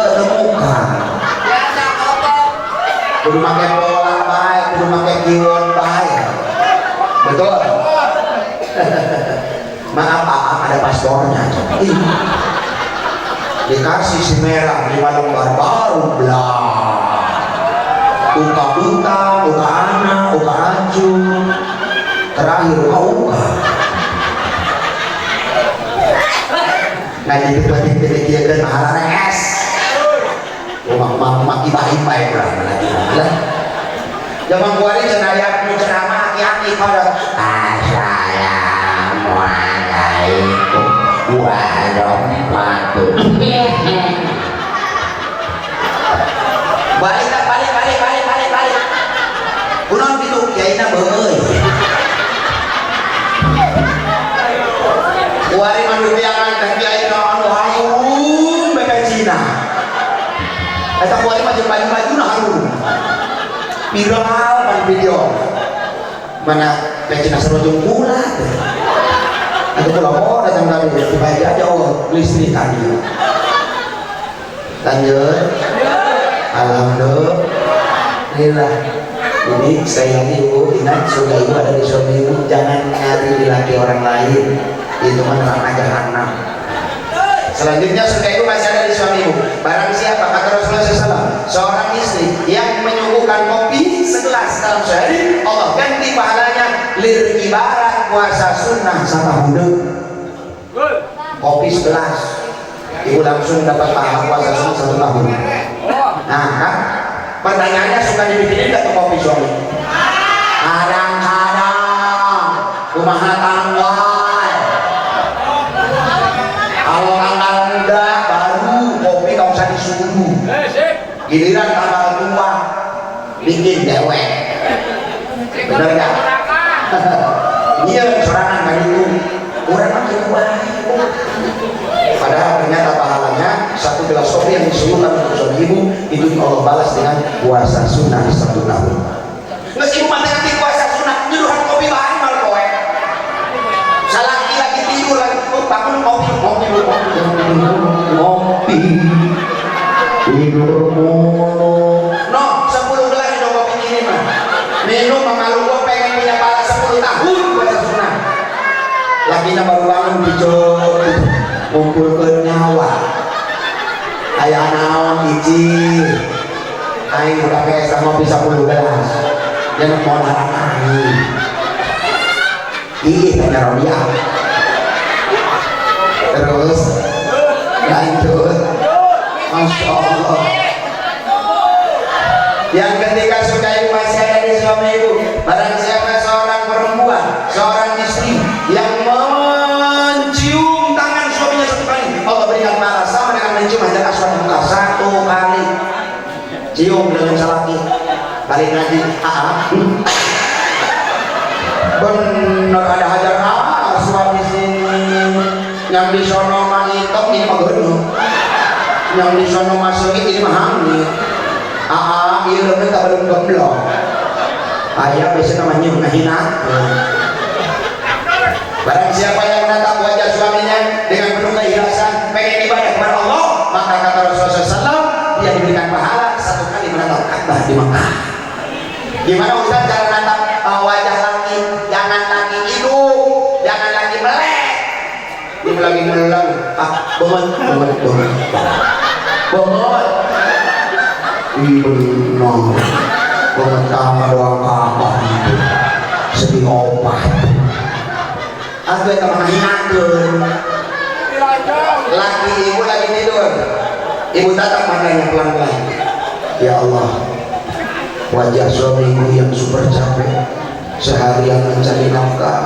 ketemukan kudu pakai pola baik, kudu pakai kiwon baik betul? Maaf ada paspornya dikasih si merah 5 lembar baru belah uka buta, uka anak, uka aju terakhir uka uka ngaji tiba-tiba dia kan mahalan es rumah iba-iba ya berapa lagi zaman kuari cenayat ceramah aki-aki pada assalamualaikum warahmatullahi balik kunon gitu kiaina beul kuari mandubiangan dan kiaina anu harum beka Cina eta kuari mah jeung baju-baju na harum viral pan video mana beka Cina sarojong pula atau pulau datang dari dibagi aja listrik tadi lanjut alhamdulillah. Jadi saya ibu ingat surga ibu ada di suami ibu, jangan nyari di laki orang lain, itu menerangkan jahanam. Selanjutnya surga ibu masih ada di suami ibu. Barang siapa kata Rasulullah SAW, seorang istri yang menyuguhkan kopi segelas dalam sehari, Allah ganti pahalanya lir ibarat puasa sunnah sama hudud. Kopi segelas, ibu langsung dapat pahala puasa sunnah 1 tahun. Nah kan? Pertanyaannya suka dibikinin gak tuh kopi suami? Kadang-kadang kumaha tanggal kalau tanggal muda baru kopi gak usah disuruh giliran tanggal tua bikin dewek bener gak? Iya sorangan kan itu orang makin baik padahal ternyata pahalanya 1 gelas kopi yang disuruhkan untuk suami ibu itu Allah balas dengan puasa sunnah 1 tahun. Meskipun nanti puasa sunnah nyuruhan kopi bahan mal kowe salaki lagi tidur lagi bangun kopi tidur mulu no 10 gelas dong kopi ini mah minum mamalu gua pengen punya pahala 10 tahun puasa sunnah lakinya baru bangun dijok kumpulkan nyawa ayah naon hiji aing udah kayak sama bisa 10 gelas yang mau larang aing ih bener dia terus lanjut Masya Allah yang ketika suka ibu masih ada di suami ibu barang siapa seorang perempuan seorang istri yang mencium tangan suaminya 1 kali Allah berikan pahala sama dengan mencium hajar aswad muka 1 kali cium dengan salaki balik lagi bener ada hajar aswad di sini yang di sono mangitok ini mah yang di sana masuk ini mah hangit. Iya lebih tak belum gemblong. Ayah biasa namanya menghina. Barang siapa yang menatap wajah suaminya dengan penuh keikhlasan, pengen ibadah kepada Allah, maka kata Rasulullah SAW, dia diberikan pahala 1 kali menatap Ka'bah di Mekah. Gimana Ustaz cara menatap wajah laki? Jangan laki hidung, jangan laki melek. Ini lagi melek. Banget. Benar. Banget tambah doang Ka'bah itu. Sedih obat. Aku yang menghinakan. Laki ibu lagi tidur. Ibu tatap matanya pelan-pelan. Ya Allah, wajah suamiku yang super capek seharian mencari nafkah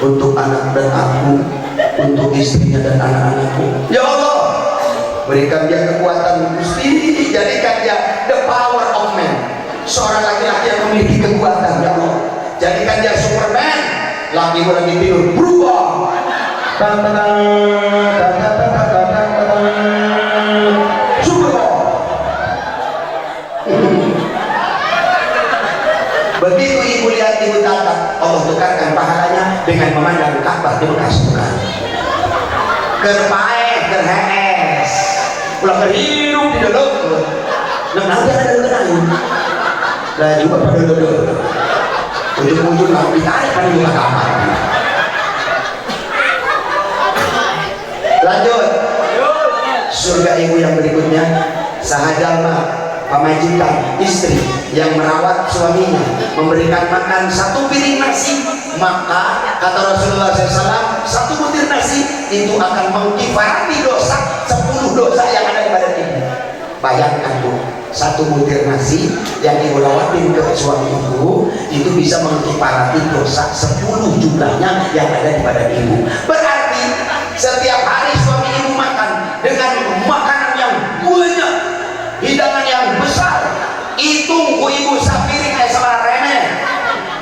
untuk anak dan aku, untuk istrinya dan anak-anakku. Ya Allah, berikan dia kekuatan Gusti, jadikan dia the power of man, seorang laki-laki yang memiliki kekuatan. Ya Allah, jadikan dia Superman. Laki gue lagi tidur berubah. Superman. Begitu ibu lihat ibu tatap, Allah tukarkan pahalanya dengan memandang Ka'bah di bekas tukar. Kerpae, kerhes, ulah berhidup di dalam. Nanti ada kenang. Lah juga pada dulu. Ujung-ujung lah ditarik pada juga kamar. Lanjut. Surga ibu yang berikutnya, sahajalma pamajikan istri yang merawat suaminya, memberikan makan 1 piring nasi, maka kata Rasulullah SAW, 1 butir nasi itu akan mengkifarati dosa 10 dosa yang ada di badan ibu. Bayangkan Bu, 1 butir nasi yang ibu lawatin ke suami ibu itu bisa mengkifarati dosa 10 jumlahnya yang ada di badan ibu. Berarti setiap hari suami ibu makan dengan makanan yang banyak, hidangan yang besar, itu ibu sapiring kayak sama remeh.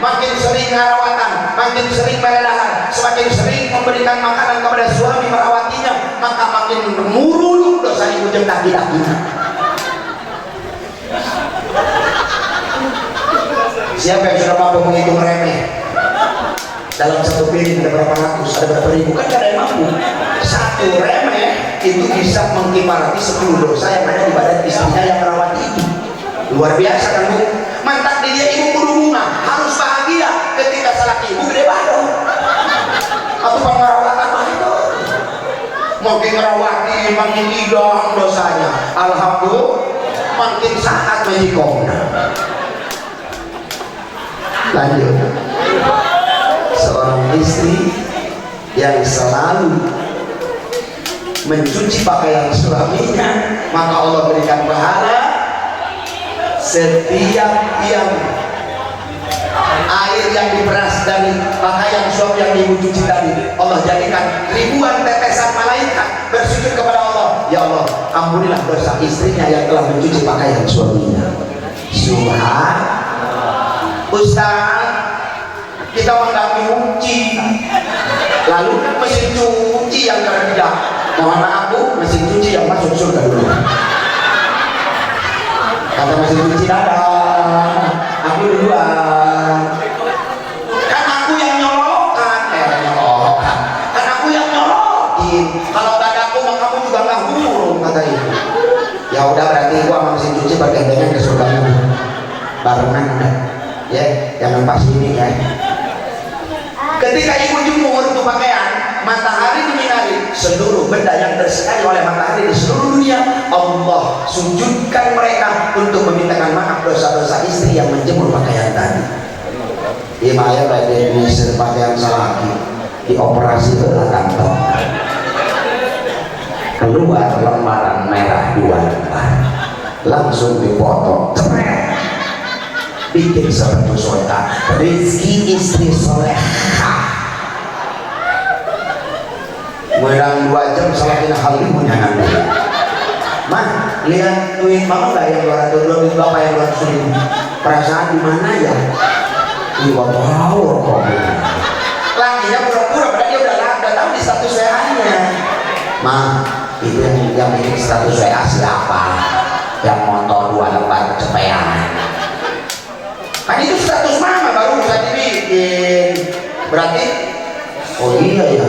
Makin sering ngarawatan, makin sering melelahar, semakin sering memberikan makanan kepada suami merawatinya, maka makin murul dosa ibu jeung daki-dakinya. Siapa yang sudah mampu menghitung remeh? Dalam 1 piring ada berapa ratus, ada berapa ribu, kan ada yang mampu. 1 remeh itu bisa mengkifarati 10 dosa yang ada di badan istrinya yang merawat itu. Luar biasa kan Bu? Mantak dia ibu kudu bunga, harus bahagia ketika salah ibu gede badan. Atau pengerawatan mah itu. Makin ngerawati, makin hilang dosanya. Alhamdulillah, makin saat menyikomna. Lanjut. Seorang istri yang selalu mencuci pakaian suaminya, maka Allah berikan pahala setiap yang air yang diperas dari pakaian suami yang ibu cuci tadi, Allah jadikan ribuan tetesan malaikat bersujud kepada Allah. Ya Allah, ampunilah dosa istrinya yang telah mencuci pakaian suaminya. Subhan. Ustaz, kita mengganggu cuci, lalu mesin cuci yang kerja. Mohon maaf Bu, mesin cuci yang masuk surga dulu. Kata mesin cuci, dadah, aku duluan. Kan aku yang nyolokan, kan aku yang nyolokin. Kalau gak ada aku, maka kamu juga gak hurung, kata ibu. Ya udah, berarti ibu sama mesin cuci bergandengan ke surga dulu. Barengan udah. Ya, jangan pas ini ya. Ketika ibu jemur untuk pakaian, matahari menyinari seluruh benda yang tersinari oleh matahari di seluruh dunia, Allah sujudkan mereka untuk memintakan maaf dosa-dosa istri yang menjemur pakaian tadi. Imaya bagai misal pakaian salaki dioperasi belakang top, keluar lembaran merah 2 lembar, langsung dipotong, bikin satu sota rezeki istri soleha. Merang 2 jam salahin hal ini punya nanti. Mah, lihat duit mama nggak yang 200, duit bapak yang 200 ribu. Perasaan di mana ya? Ibu tahu kok. Lakinya pura-pura, padahal dia udah tahu di status WA-nya. Mah, Itu yang bikin status WA siapa? Yang motor 2 lembar kecapean. Kan itu status mama baru bisa dibikin. Berarti, oh iya ya.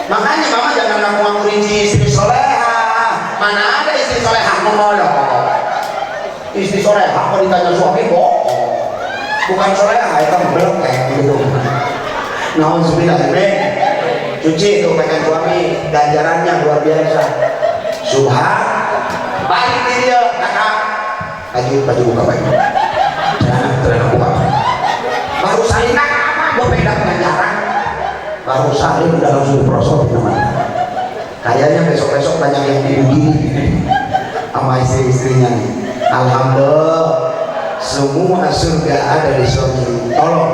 Makanya mama jangan ngaku-ngaku istri soleha. Mana ada istri soleha ngomong. Istri soleha kalau ditanya suami bohong. Bukan soleha, itu belum kayak gitu. Nauzubillah, cuci itu pakaian suami, ganjarannya luar biasa. Subhan, balik dia, kakak. Baju buka baju. Jangan buka. Baru salin apa? Gue pegang ganjaran. Baru salin udah langsung diprosotin namanya. Kayaknya besok-besok banyak yang dibugi sama istri-istrinya nih. Alhamdulillah, semua surga ada di surga. Tolong,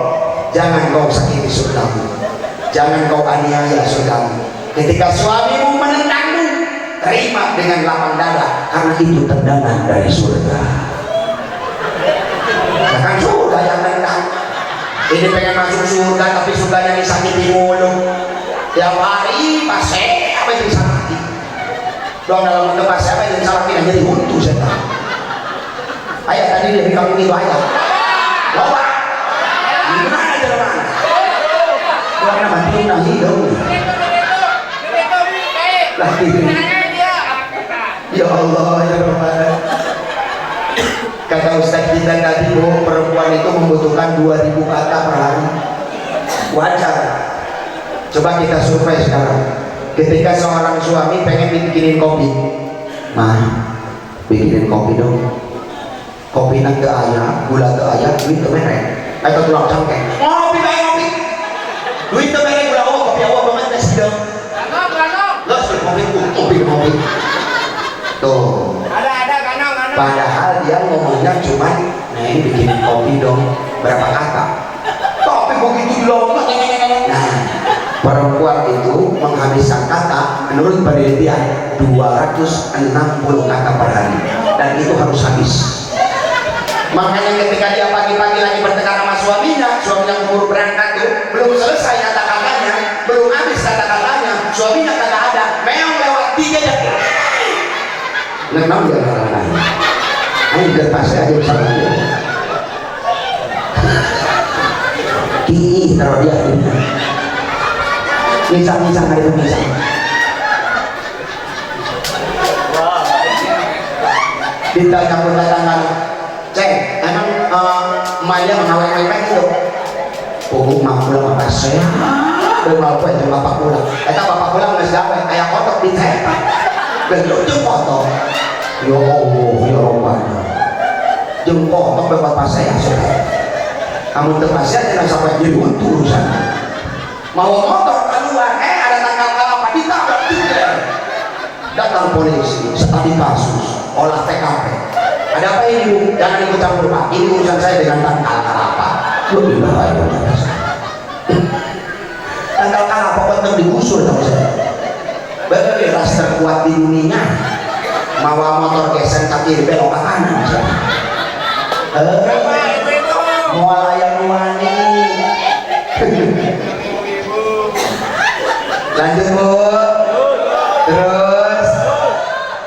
jangan kau sakiti surgamu, jangan kau aniaya surgamu. Ketika suamimu menendangmu, terima dengan lapang dada, karena itu tendangan dari surga. Bukan surga yang nendang. Ini pengen masuk surga tapi surganya disakiti mulu. Tiap hari pasai apa yang disakiti? Doang dalam muka pasai apa yang disakiti dan jadi huntu setan. Ayah tadi dia bilang begitu ayah. Bawa. Gimana jalan mana? Gua kena bantuin lagi dong. Lagi. Ya Allah ya Rahman. Kata Ustaz kita tadi bahwa perempuan itu membutuhkan 2000 kata per hari. Wajar. Coba kita survei sekarang. Ketika seorang suami pengen bikinin kopi, mah bikinin kopi dong. Kopi nak ke ayah, gula ke ayah, duit ke merek. Atau tulang cangkeng. Ngopi baik ngopi. Duit ke merek gula kopi awal banget nasi dong. Ganong. Lo sudah kopi. Tuh. Ada ganong. Padahal dia ngomongnya cuma, nah ini bikinin kopi dong. Berapa kata? Tapi begitu dilongok. Nah, perempuan itu menghabiskan kata menurut penelitian 260 kata per hari, dan itu harus habis. Makanya ketika dia pagi-pagi lagi bertengkar sama suaminya keburu berangkat tuh, belum selesai kata-katanya, belum habis kata-katanya, suaminya kagak ada, meong lewat 3 jam. Nenang dia larangan. Ayo gerpasnya aja bersama dia. Ih, taruh dia. Misang ada itu misang. Ditanya pun tangan. Ceng, emang emaknya mengawet-awet itu? Pokok mak pulang apa saya? Berapa itu bapak pulang? Eta bapak pulang nggak siapa? Ayah kotok di tempat. Belum kotok. Ya Allah, ya Rabbana. Jeng kotok bapak saya sudah. Kamu terpaksa jangan sampai jadi untuk urusan. Mau motor keluar, ada tanggal kelapa ditabrak juga. Datang polisi, setadi kasus, olah TKP. Ada apa ini Bu? Jangan ikut campur Pak. Ini urusan saya dengan tanggal kelapa. Lebih bahaya. Tanggal kelapa betul digusur sama saya. Beras terkuat di dunia. Mawa motor geser kaki belok ke kanan. Mau layan wani. Lanjut Bu. Terus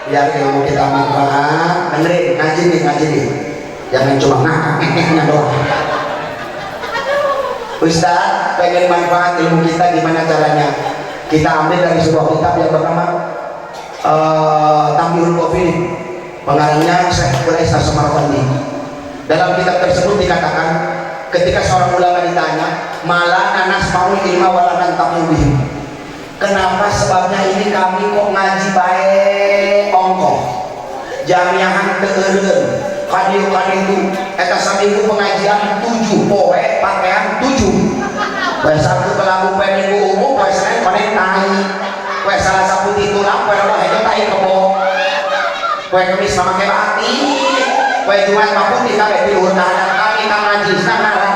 biar ilmu kita manfaat. Dengerin, ngaji nih. Jangan cuma ngakak doang. Ustaz pengen manfaat ilmu kita, gimana caranya? Kita ambil dari sebuah kitab yang bernama Tamyul Qafil, pengarangnya Syekh Quraisy As-Samarqandi. Dalam kitab tersebut dikatakan, ketika seorang ulama ditanya, malah nanas mau ilma walanan tamyubihim. Kenapa sebabnya ini kami kok ngaji baik ongkoh, jamiahan teureun, kadieu eta saminggu pengajian 7 poe pakaian 7. Poe Sabtu kelabu poe Minggu umum, poe Senin panen tai, poe Salasa putih tulang, poe Rabu hanya tai kebo, poe Kamis mamakai bati, poe Jumat putih kabeh di luhur kami ngaji sangaran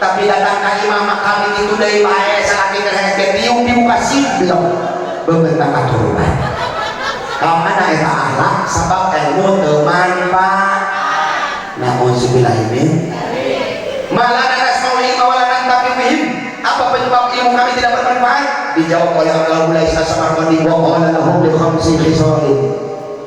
tapi datang ke imam kami itu dari bae salaki kerheke tiung dibuka siblong bebentak aturan kamana eta ahlak sabab ilmu teu manfaat. Nauzubillah min malah nanas maulid mawalan tapi bihim. Apa penyebab ilmu kami tidak bermanfaat? dijawab oleh Al Mulai Samarqandi wa qala lahum bi khamsi khisalin,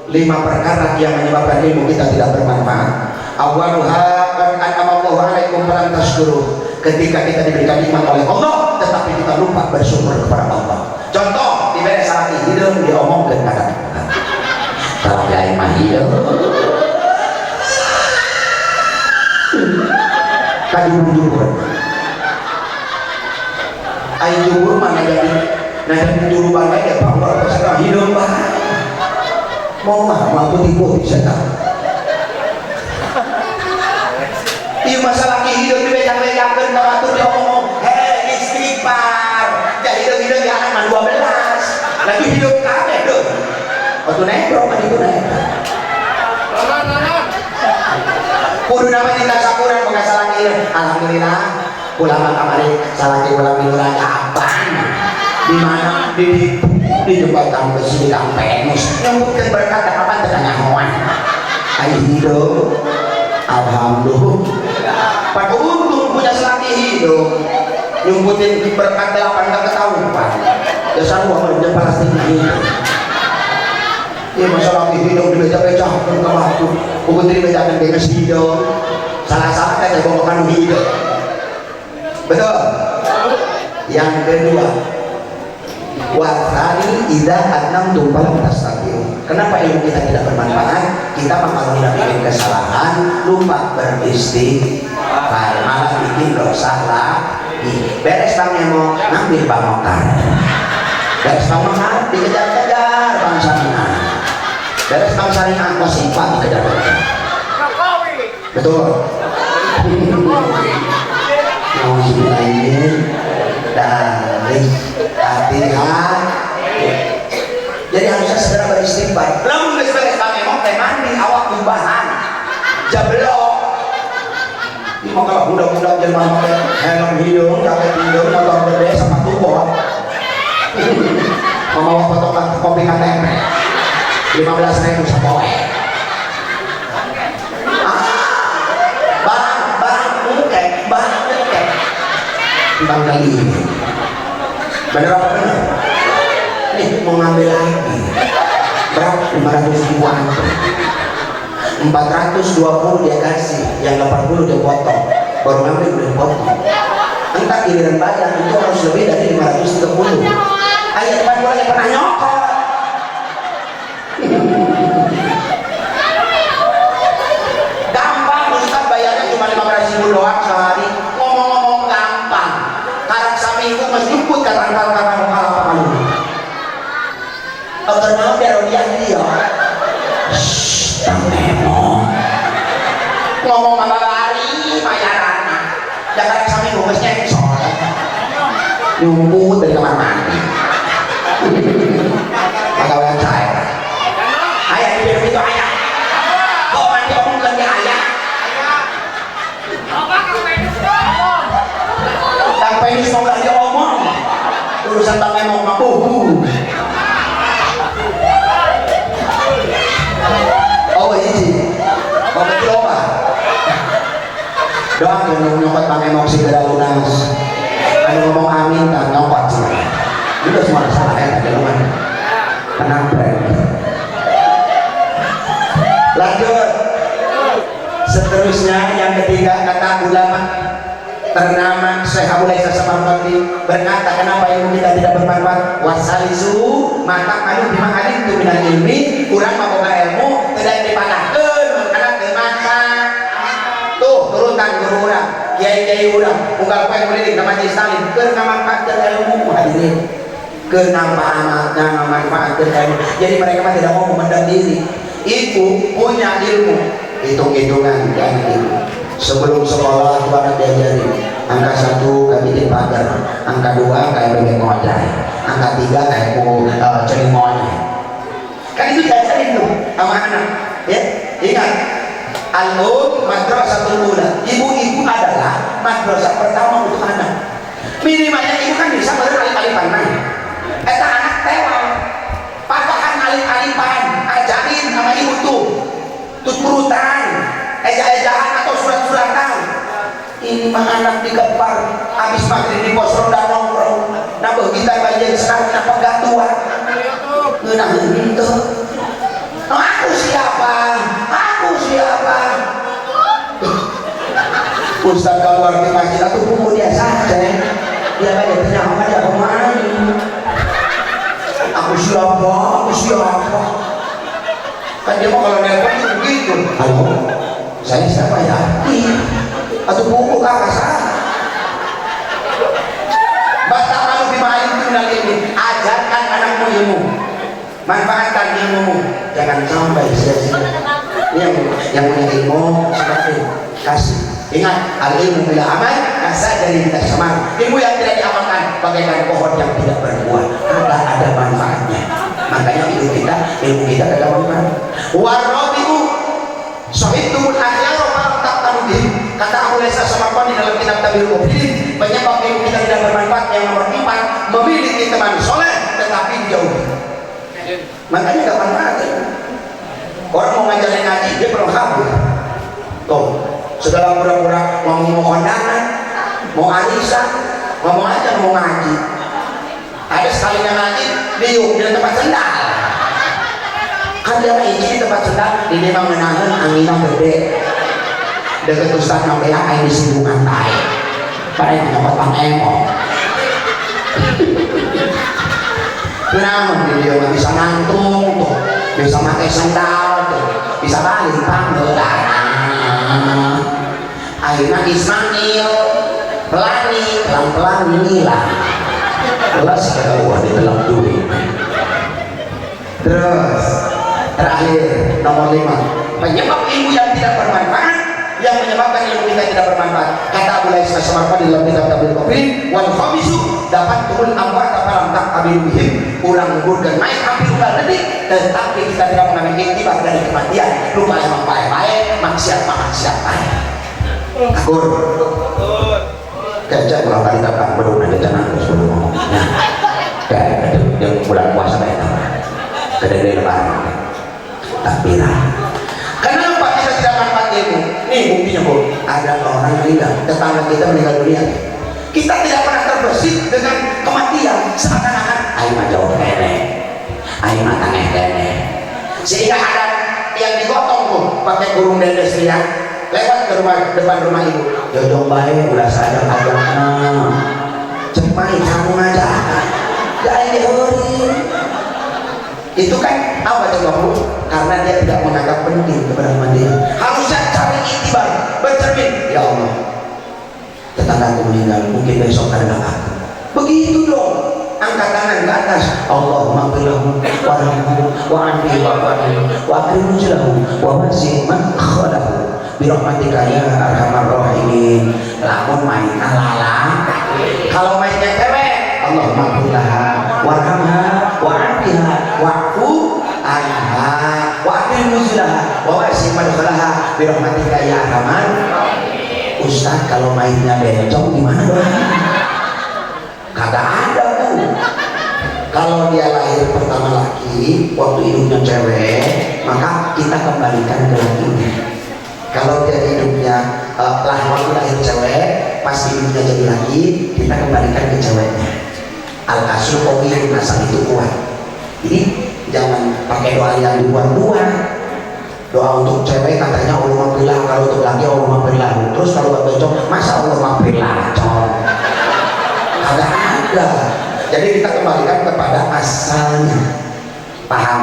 5 perkara yang menyebabkan ilmu kita tidak bermanfaat. Awaluha qad an'amallahu 'alaikum falam tashkuru, ketika kita diberikan nikmat oleh Allah tetapi kita lupa bersyukur kepada Allah. Contoh diberi salat hidup diomongkan pada kita kalau lain mah hidup kadubur ayo jubur mana jadi jubur bangga ya Pak Umar peserta hidup Pak mau mampu tipu bisa tak iya masalah hidup dibejak-bejakan kalau tuh dia ngomong hei istighfar jadi hidup ya anak 12 lagi hidup kabeh tuh waktu nebro kan itu nebro kudu nama kita sakuran bukan salah hidup. Alhamdulillah ulama kemarin salah ulama ulama kapan di mana di jembatan besi di Kampenus nyebutkan berkata kapan terkanya hoan ayo hidup alhamdulillah pada untung punya selaki hidup nyumbutin berkat 8 ketahuan dasar uang kerja plastik hidup iya masalah hidup di beca-beca ke waktu bukan dibecakan dengan hidup salah-salah kan ya bawakan hidup betul yang kedua wasali idha adnam tumpal tastaqiu, kenapa ilmu kita tidak bermanfaat? Kita kalau tidak bikin kesalahan lupa beristighfar malah bikin dosa lagi. Beres bang Emo ngambil bang Mokar, beres bang Mokar dikejar-kejar bang Sarinah, beres bang Sarinah kosifat dikejar-kejar betul dari hati-hati. Jadi harusnya segera beristighfar. Lamun geus beres bang Emong teh mandi awak tubahan. Jablok. Ini kalau budak-budak jelema pakai helm hidung, jaket hidung, motor gede sama tubuh. Mau foto kopi KTP. 15.000 sapoe. Bang kali ini bener apa bener? Nih mau ngambil lagi berapa? 500 ribuan 420 dia kasih, yang 80 dia potong, baru ngambil udah potong. Entar giliran bayar itu harus lebih dari 530. Ayo teman gue yang pernah nyokot gampang Ustaz, bayarnya cuma 15.000 doang sehari. Ngomong-ngomong gampang, karang seminggu mesti jemput karang-karang apa kamu karena biar dia dia ngomong sama lari bayarannya ya karang seminggu mesti sholat nyumput dari kamar mandi pegawaian saya ayah di film itu ayah kok mandi omongkan dia ayah Kang Penis mau gak dia omong urusan Bang Emong mah oh ini mau betul apa doang yang nyokot Bang Emong segera lunas ada ngomong amin kan nyokot sih itu semua salah ya ada lumayan tenang brand lanjut seterusnya yang ketiga kata ulama ternama Syekh Abu Laisa Samarqandi berkata kenapa ilmu kita tidak bermanfaat wasalisu maka kali bima alim itu minal ilmi kurang membawa ilmu tidak dipanahkan karena bermanfaat tuh turutan guru orang kiai-kiai orang unggal poin murid nama Istalin ke manfaatkan ilmu hadirin ke manfaatkan ilmu jadi mereka tidak mau memendam diri itu punya ilmu hitung-hitungan dan ilmu sebelum sekolah banget diajarin angka 1 kayak bikin pagar, angka 2 kayak bebek ngojek, angka 3 kayak mau cerimoni kan itu diajarin tuh sama anak ya ingat al-um madrasatul ula ibu-ibu adalah madrasah pertama untuk anak minimalnya ibu kan bisa alif-alifan main eta anak tewal patahan alif-alifan ajarin sama ibu tuh tuturutan eja-ejahan atau surat-suratan ini mah anak digempar habis maghrib di pos ronda nongkrong nambah kita banjir 100 keluar di masjid atau buku dia saja. Dia banyak tanya apa dia kemana. Aku siapa? Kan dia mau kalau nelpon itu begitu. Halo, saya siapa ya? Atau buku kakak saya. Basta kamu bimain tunal ini, ajarkan anakmu ilmu, manfaatkan ilmumu, jangan sampai sia-sia. Yang punya ilmu seperti kasih. Ingat, al ilmu bila amal kasa dari tidak semar. Ilmu yang tidak diamalkan bagaikan pohon yang tidak berbuah, ada manfaatnya. Makanya ilmu kita ada manfaat. Warabiu sahidul akhyar wa taqtanubi. Kata Abu Lesa Samarqandi dalam kitab Tabir Mufid, penyebab ilmu kita tidak bermanfaat yang nomor 4, memiliki teman soleh tetapi dijauhi. Makanya gak manfaat. Orang mau ngajarin ngaji dia belum kabur. Tuh, segala pura-pura mau kondangan, mau arisan, ngomong aja mau ngaji. Ada sekalinya ngaji di tempat sendal. Kan dia ngaji di tempat sendal, ini memang menahan angin yang gede. Dekat Ustaz namanya air di singgungan tai. Pada yang dapat pang emo. Kenapa dia nggak bisa ngantung tuh, bisa pakai sendal tuh, bisa balik panggilan. Akhirnya Ismail pelan-pelan hilang. Kelas kedua di dalam duit. Terus terakhir nomor 5, penyebab ilmu yang tidak bermanfaat, yang menyebabkan ilmu kita tidak bermanfaat. Kata Abu Lesa Samarqandi dalam kitab Tabir Mufid, wal khamisu dapat turun amwat dalam tak abiluhim, ulang dan main hampir ulang detik, tetapi kita tidak mengambil iktibar dari kematian. Lupa emang baik-baik, maksiat baik. Akur kecek ulang kali tak belum ada jangan sebelum ngomong. Kayak yang bulan puasa kayak apa? Kedai lebaran takbiran. Kenapa kita tidak manfaat ilmu? Nih buktinya Bu, ada orang meninggal, tetangga kita meninggal dunia. Kita tidak pernah terbesit dengan kematian, seakan-akan ayo mah jauh kene, ayo mah tengah kene. Sehingga ada yang digotong tuh pakai kurung dendes dia, lewat ke depan rumah ibu. Jodoh baik, udah sadar agama, cemai kamu aja, gak dihori. Itu kan apa coba Bu? Karena dia tidak menganggap penting kepada dia. Harusnya cari iktibar, bercermin. Ya Allah, tetanggaku meninggal, mungkin besok ada aku. Begitu dong. Angkat tangan ke atas. Allahumma qillahu warhamhu wa anbihi wa akrim nuzlahu wa wasi' madkhalahu bi rahmatika ya arhamar rahimin. Lamun main lala. Kalau mainnya cewek, Allahumma qillahu warhamha wa anbiha wa'fu anha wa akrim nuzulaha wa wasi' madkhalaha bi rahmatika ya arhamar. Ustaz, kalau mainnya bencong gimana dong? Kagak ada tuh. Kalau dia lahir pertama laki, waktu hidupnya cewek, maka kita kembalikan ke lakinya. Kalau dia hidupnya waktu lahir cewek, pas hidupnya jadi laki, kita kembalikan ke ceweknya. Al-aslu qawiyun, asal itu kuat. Jadi jangan pakai doa yang dibuat-buat. Doa untuk cewek katanya Allah maghfirlah, kalau untuk laki Allah maghfirlah. Terus kalau buat becok, masa Allah maghfirlah? Ada. Jadi kita kembalikan kepada asalnya. Paham?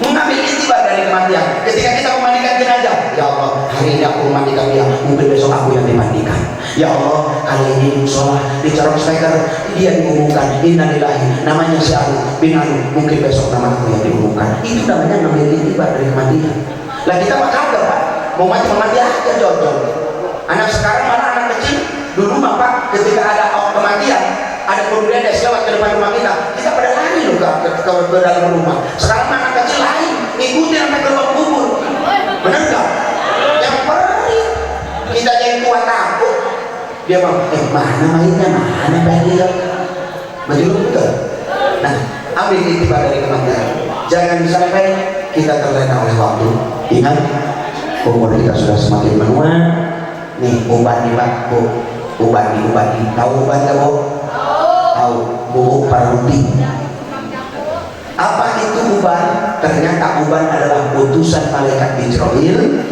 Mengambil iktibar dari kematian. Ketika kita memandikan jenazah, ya Allah, hari ini aku memandikan dia, mungkin besok aku yang dimandikan. Ya Allah, kali ini di musola, di corong speaker, dia diumumkan innalillahi, namanya si Abu bin Abu, mungkin besok nama aku yang diumumkan. Itu namanya ngambil iktibar dari kematian. Lah kita mah kagak Pak, mau mati aja jodoh. Anak sekarang mana anak kecil, dulu Bapak ketika ada kematian, ada pendendes lewat ke depan rumah kita pada lari loh ke dalam rumah. Sekarang anak kecil lain, ikuti sampai ke rumah kubur. Benar nggak? Yang perih kita jadi tua takut. Dia bilang, mana mainnya, mana pergi? Betul. Nah, ambil iktibar dari kematian. Jangan sampai kita terlena oleh waktu. Ingat, umur kita sudah semakin menua. Nih, uban nih Pak, Bu. Uban nih. Tahu uban nggak Bu? Tahu, bubuk paruti. Apa itu uban? Ternyata uban adalah utusan malaikat Jibril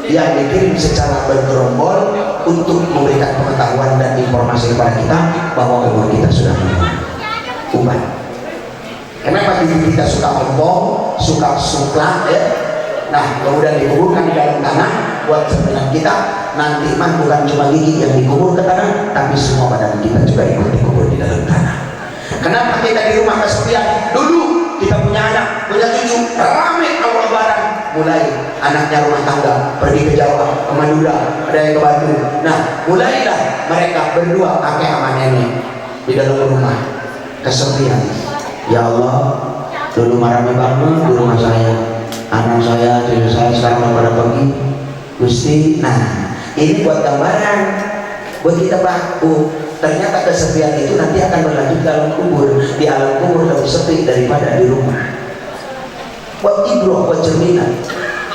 yang dikirim secara bergerombol untuk memberikan pengetahuan dan informasi kepada kita bahwa umur kita sudah menua. Umat. Kenapa gigi kita suka ompong, suka suklak ya? Nah, kemudian dikuburkan di dalam tanah buat cerminan kita. Nanti mah bukan cuma gigi yang dikubur ke tanah, tapi semua badan kita juga ikut dikubur di dalam tanah. Kenapa kita di rumah kesepian? Dulu kita punya anak, punya cucu, rame awal lebaran. Mulai anaknya rumah tangga, pergi ke Jawa, ke Madura, ada yang ke Bandung. Nah, mulailah mereka berdua kakek sama nenek di dalam rumah kesepian. Ya Allah, dulu marahnya banget di rumah saya, anak saya, cucu saya sekarang pada pergi. Gusti, nah ini buat gambaran, buat kita baku. Ternyata kesepian itu nanti akan berlanjut dalam kubur. Di alam kubur lebih sepi daripada di rumah. Buat ibroh, buat cerminan.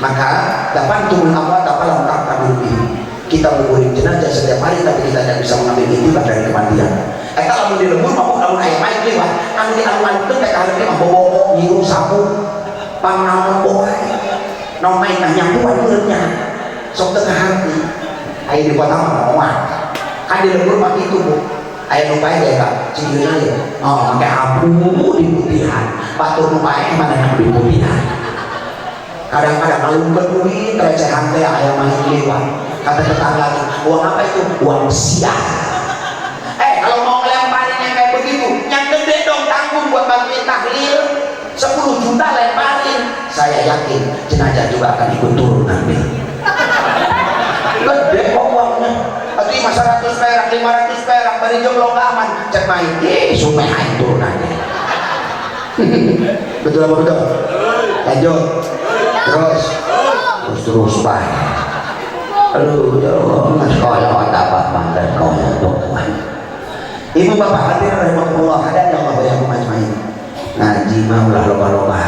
Maka dapat tumul amwat apalah tak lebih. Kita menguburin jenazah setiap hari, tapi kita tidak bisa mengambil itibar dari kematian. Kalau di lembur mau lamun ayam main lewat, anu di aluan itu kayak hari ini mah bobok, nyium sapu, panau boy, nomai tanya buat mulutnya, sok tengah hati. Ayah di kota mah mau kan di lembur pakai itu bu, ayah lupa aja kak, cium aja, oh pakai abu di putihan, batur lupa mana yang di putihan. Kadang-kadang kalau berduit recehan teh ayah main lewat, kata tetangga uang apa itu? Uang siang. Kalau mau ngelemparin yang kayak begitu, yang gede dong tanggung buat bantuin tahlil, 10 juta lemparin. Saya yakin jenazah juga akan ikut turun nanti. Gede kok uangnya, 500 perak, 500 perak, beri jomlo aman, cek main, supaya hain turun aja. Betul apa betul? Lanjut, terus baik. Aduh, ya Allah, mas koyok dapat mandat koyok dokumen. Ibu bapak hadir rahimahullah, hadan yang Allah yang majmain. Ngaji mah ulah loba-loba.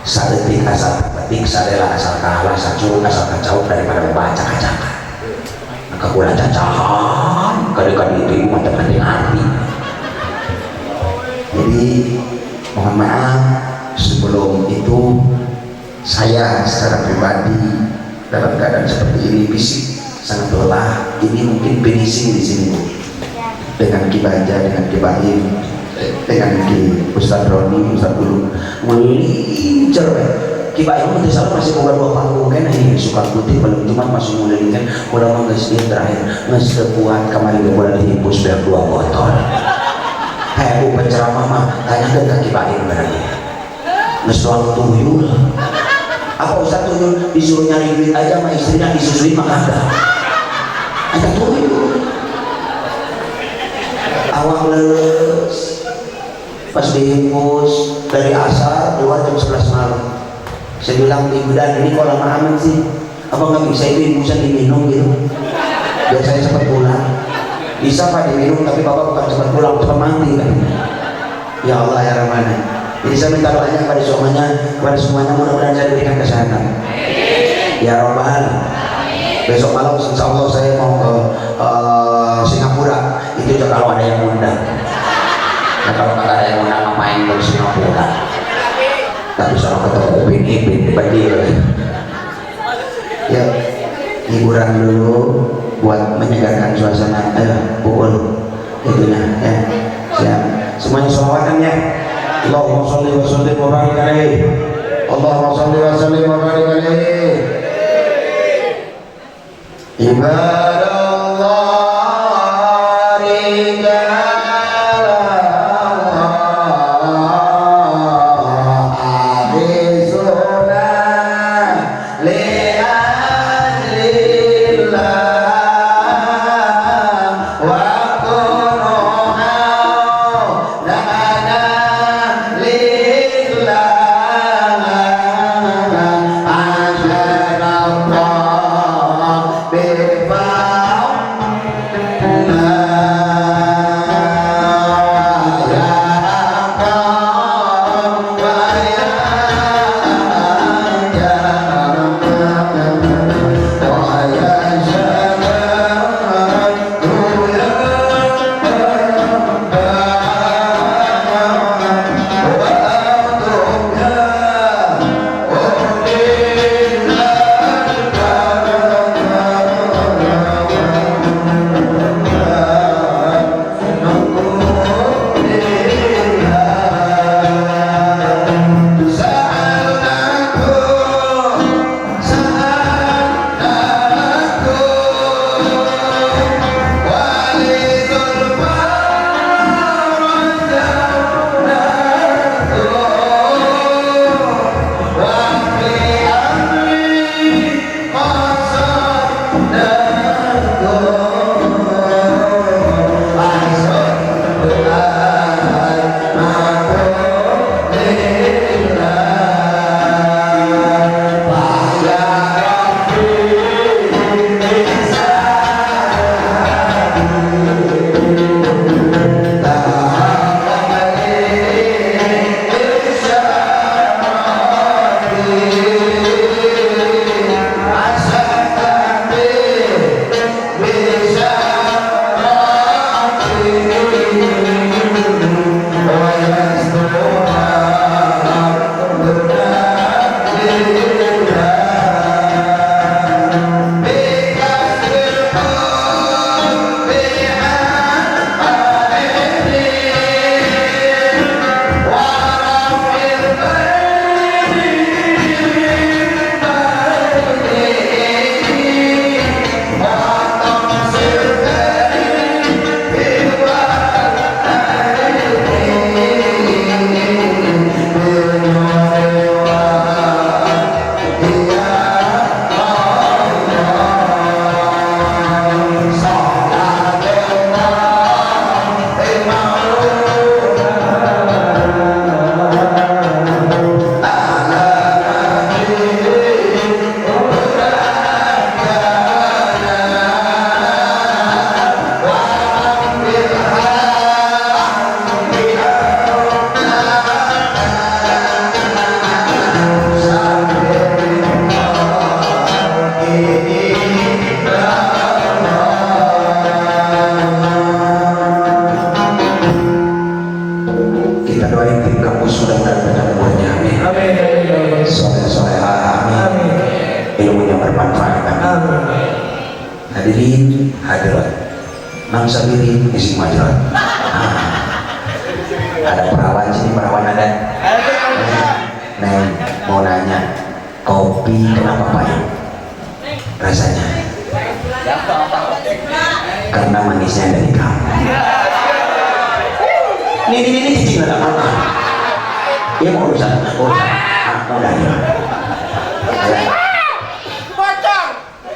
Sadetik asal petik, sadela asal kalah, sacurug asal kacau daripada membaca kacakan. Maka pula cacahan, kadang-kadang itu macam penting arti. Jadi mohon maaf sebelum itu saya secara pribadi dalam keadaan seperti ini fisik sangat lelah. Ini mungkin finishing di sini dengan Ki Baja, dengan Ki Bahim, dengan Ki Ustadz Roni, Ustadz Guru melincer Ki Bahim itu selalu masih buka 2 panggung kan ini suka putih belum cuma masih melincer udah menggas dia terakhir nges kuat kemarin dia boleh dihipus biar 2 botol bu penceramah mah tanyakan ke Ki Bahim berarti nges doang tuyul apa Ustadz tuyul disuruh nyari duit aja sama istrinya disusuin mah kagak ada tuyul awak leles pas dihembus dari asar keluar jam 11 malam. Saya bilang Ibu Dan ini kok lama amat sih, apa nggak bisa itu hembusan diminum gitu biar saya cepat pulang. Bisa pak diminum tapi bapak bukan cepat pulang, cepat mati kan. Ya Allah ya Rahman, jadi saya minta doanya kepada semuanya mudah-mudahan saya diberikan kesehatan ya Rabbal. Besok malam insya Allah saya mau ke Singapura, itu juga kalau ada yang undang. Nah kalau nggak ada yang undang main ke Singapura, tapi soal ketemu Upin bagi ya hiburan dulu buat menyegarkan suasana. Ayo pukul itunya ya siap semuanya sholawatan ya. Allahumma sholli wa sallim wa barik alaihi, Allahumma sholli wa sallim wa barik alaihi. Ibadallah rijalallah arizuna li'ajlillah wa kunu'au lana lillah asyarallah bifa'u sabirin isi majelat. Ada perawan sini, perawan ada. Neng mau nanya, kopi kenapa pahit rasanya? Karena manisnya dari kamu. Ini cicing lah apa? Dia mau urusan, mau nanya.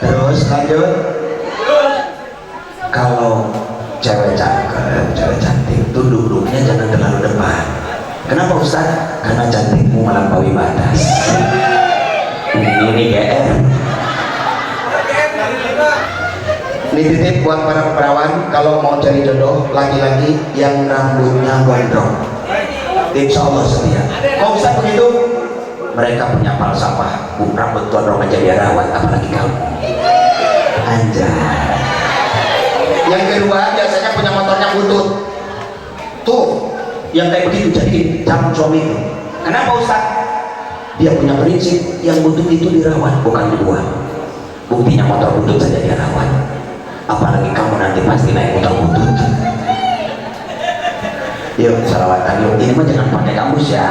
Terus lanjut. Kalau cewek cakep, cewek cantik itu duduknya jangan terlalu depan. Kenapa Ustaz? Karena cantikmu melampaui batas. Ini GR. Ini titip buat para perawan kalau mau cari jodoh laki-laki yang rambutnya gondrong. Insya Allah setia. Kok bisa begitu? Mereka punya falsafah, rambut gondrong aja dia rawat, apalagi kamu. Anjay. Yang kedua biasanya punya motornya butut. Tuh, yang kayak begitu jadi calon suami itu. Kenapa Ustaz? Dia punya prinsip yang butut itu dirawat, bukan dibuang. Buktinya motor butut saja dia rawat. Apalagi kamu nanti pasti naik motor butut. Yuk salawatan yuk. Ini mah jangan pakai kamus ya.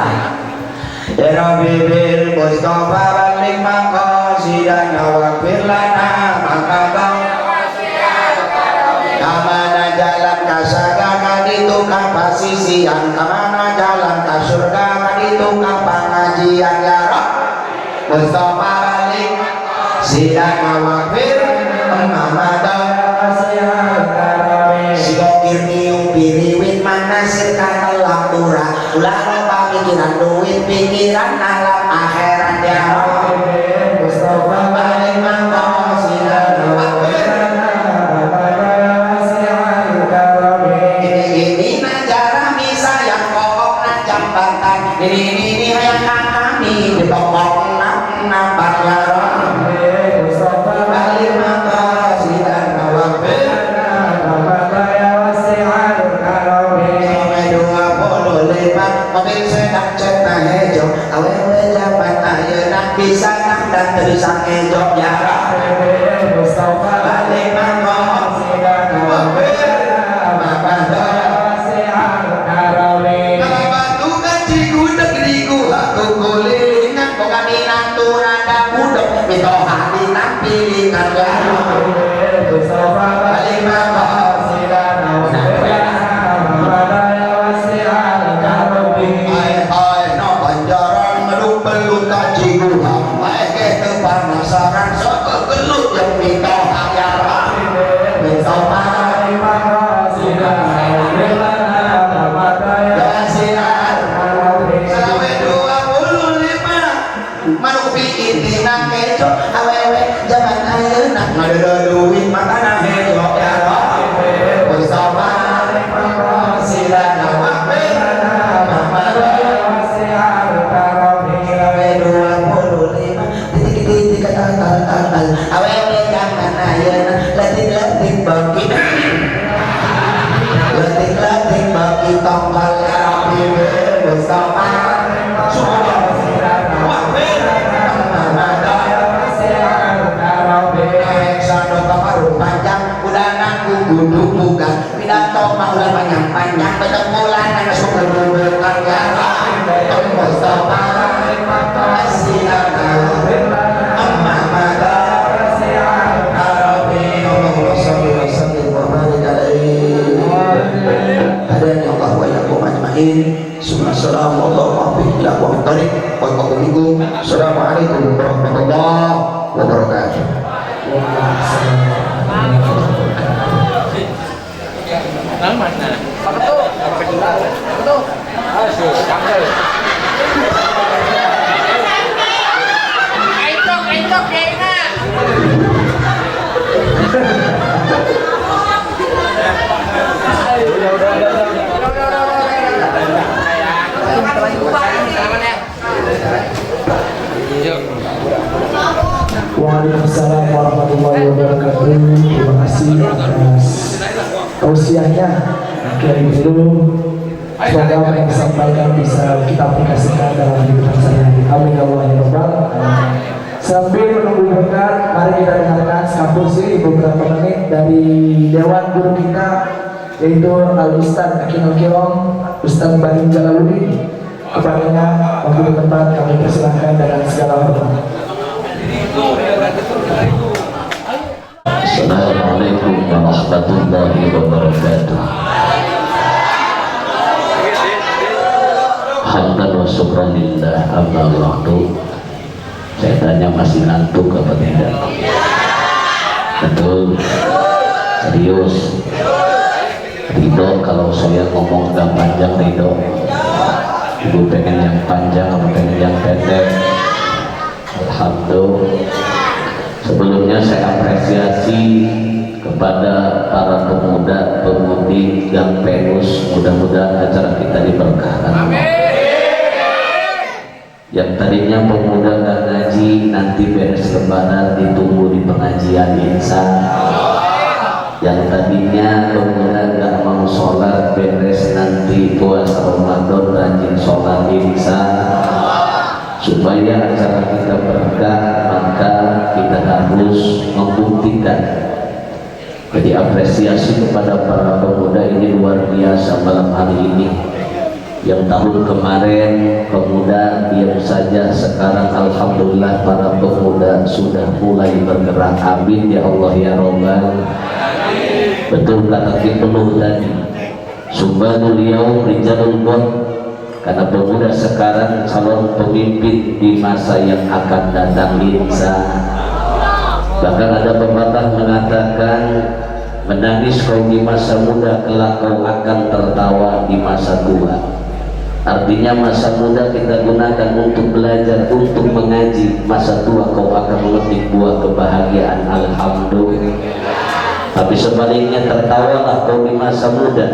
Ya Rabbi bil Mustafa balik maqasidana wa firlana maqabau kamana jalan kasaga kaditu kapasisi yang kamana jalan ka surga kaditu kapangajian ya Rabb Mustafa balik sidana wa firlana sikokir niung piriwit manasir katalang turah ulah lupa pikiran duit pikiran alam akhirat ya Rabbi Mustafa balik maqasidana wa firlana ini najara misa yang kokok na jambatan ini hayang kami di tokok nampak ya Rabbi Mustafa balik maqasidana wa firlana mobil sedang cetak hijau awewe jabat ayeuna bisa dan terusan hijau ya Rabbi Mustafa balik maqasidana wa firlana kalau batu gaji gudeg di gua kukulingan kok kami nanturada gudeg mito hati nampilingan ya Rabbi Mustafa balik maqasidana wa firlana penasaran sok gelut yang minta ya Rabbi Mustafa salawe 25 manuk bikin tina keco awewe zaman ayeuna ngadeudeun duit makana hejo ya Rabbi Mustafa silana wa firlana awewe jangan ayeuna letik-letik bagi letik-letik bagi tongkol ya Rabbi Mustafa panjang udah nanggu guduk bukan pidato maulah panjang-panjang betemulan yang suka berbukan ya Rabbi Mustafa asilana Assalamualaikum warahmatullahi wabarakatuh. Waalaikumsalam warahmatullahi wabarakatuh. Terima kasih atas tausiahnya Kiai Biru. Semoga apa yang disampaikan bisa kita aplikasikan dalam kehidupan sehari-hari. Amin ya Allah ya Rabbal alamin. Sambil menunggu berkat, mari kita dengarkan sekampursi beberapa menit dari Dewan Guru kita, yaitu Al-Ustaz Akinul Kiram Ustaz Badim Jalaluddin. Kepadanya waktu tempat kami persilahkan dengan segala hormat. Assalamualaikum warahmatullahi wabarakatuh. Hamdan wa syukran lillah amma ba'du. Saya tanya masih ngantuk apa tidak? Betul, serius. Ridho kalau saya ngomong gak panjang, Ridho. Ibu pengen yang panjang apa pengen yang pendek? Alhamdulillah. Sebelumnya saya apresiasi kepada para pemuda pemudi yang penus. Mudah-mudahan acara kita diberkahkan. Yang tadinya pemuda gak ngaji, nanti beres lebaran ditunggu di pengajian insya. Yang tadinya pemuda gak mau sholat, beres nanti puasa Ramadan rajin sholat insya. Supaya acara kita berkah, maka kita harus membuktikan. Jadi apresiasi kepada para pemuda ini luar biasa malam hari ini. Yang tahun kemarin pemuda diam saja, sekarang alhamdulillah para pemuda sudah mulai bergerak. Amin ya Allah ya Rabbal. Betul kata penuh tadi, subhanul yaum rijalul qad. Karena pemuda sekarang calon pemimpin di masa yang akan datang insya. Bahkan ada pepatah mengatakan, menangis kau di masa muda, kelak kau akan tertawa di masa tua. Artinya masa muda kita gunakan untuk belajar, untuk mengaji. Masa tua kau akan memetik buah kebahagiaan. Alhamdulillah. Tapi sebaliknya, tertawalah kau di masa muda,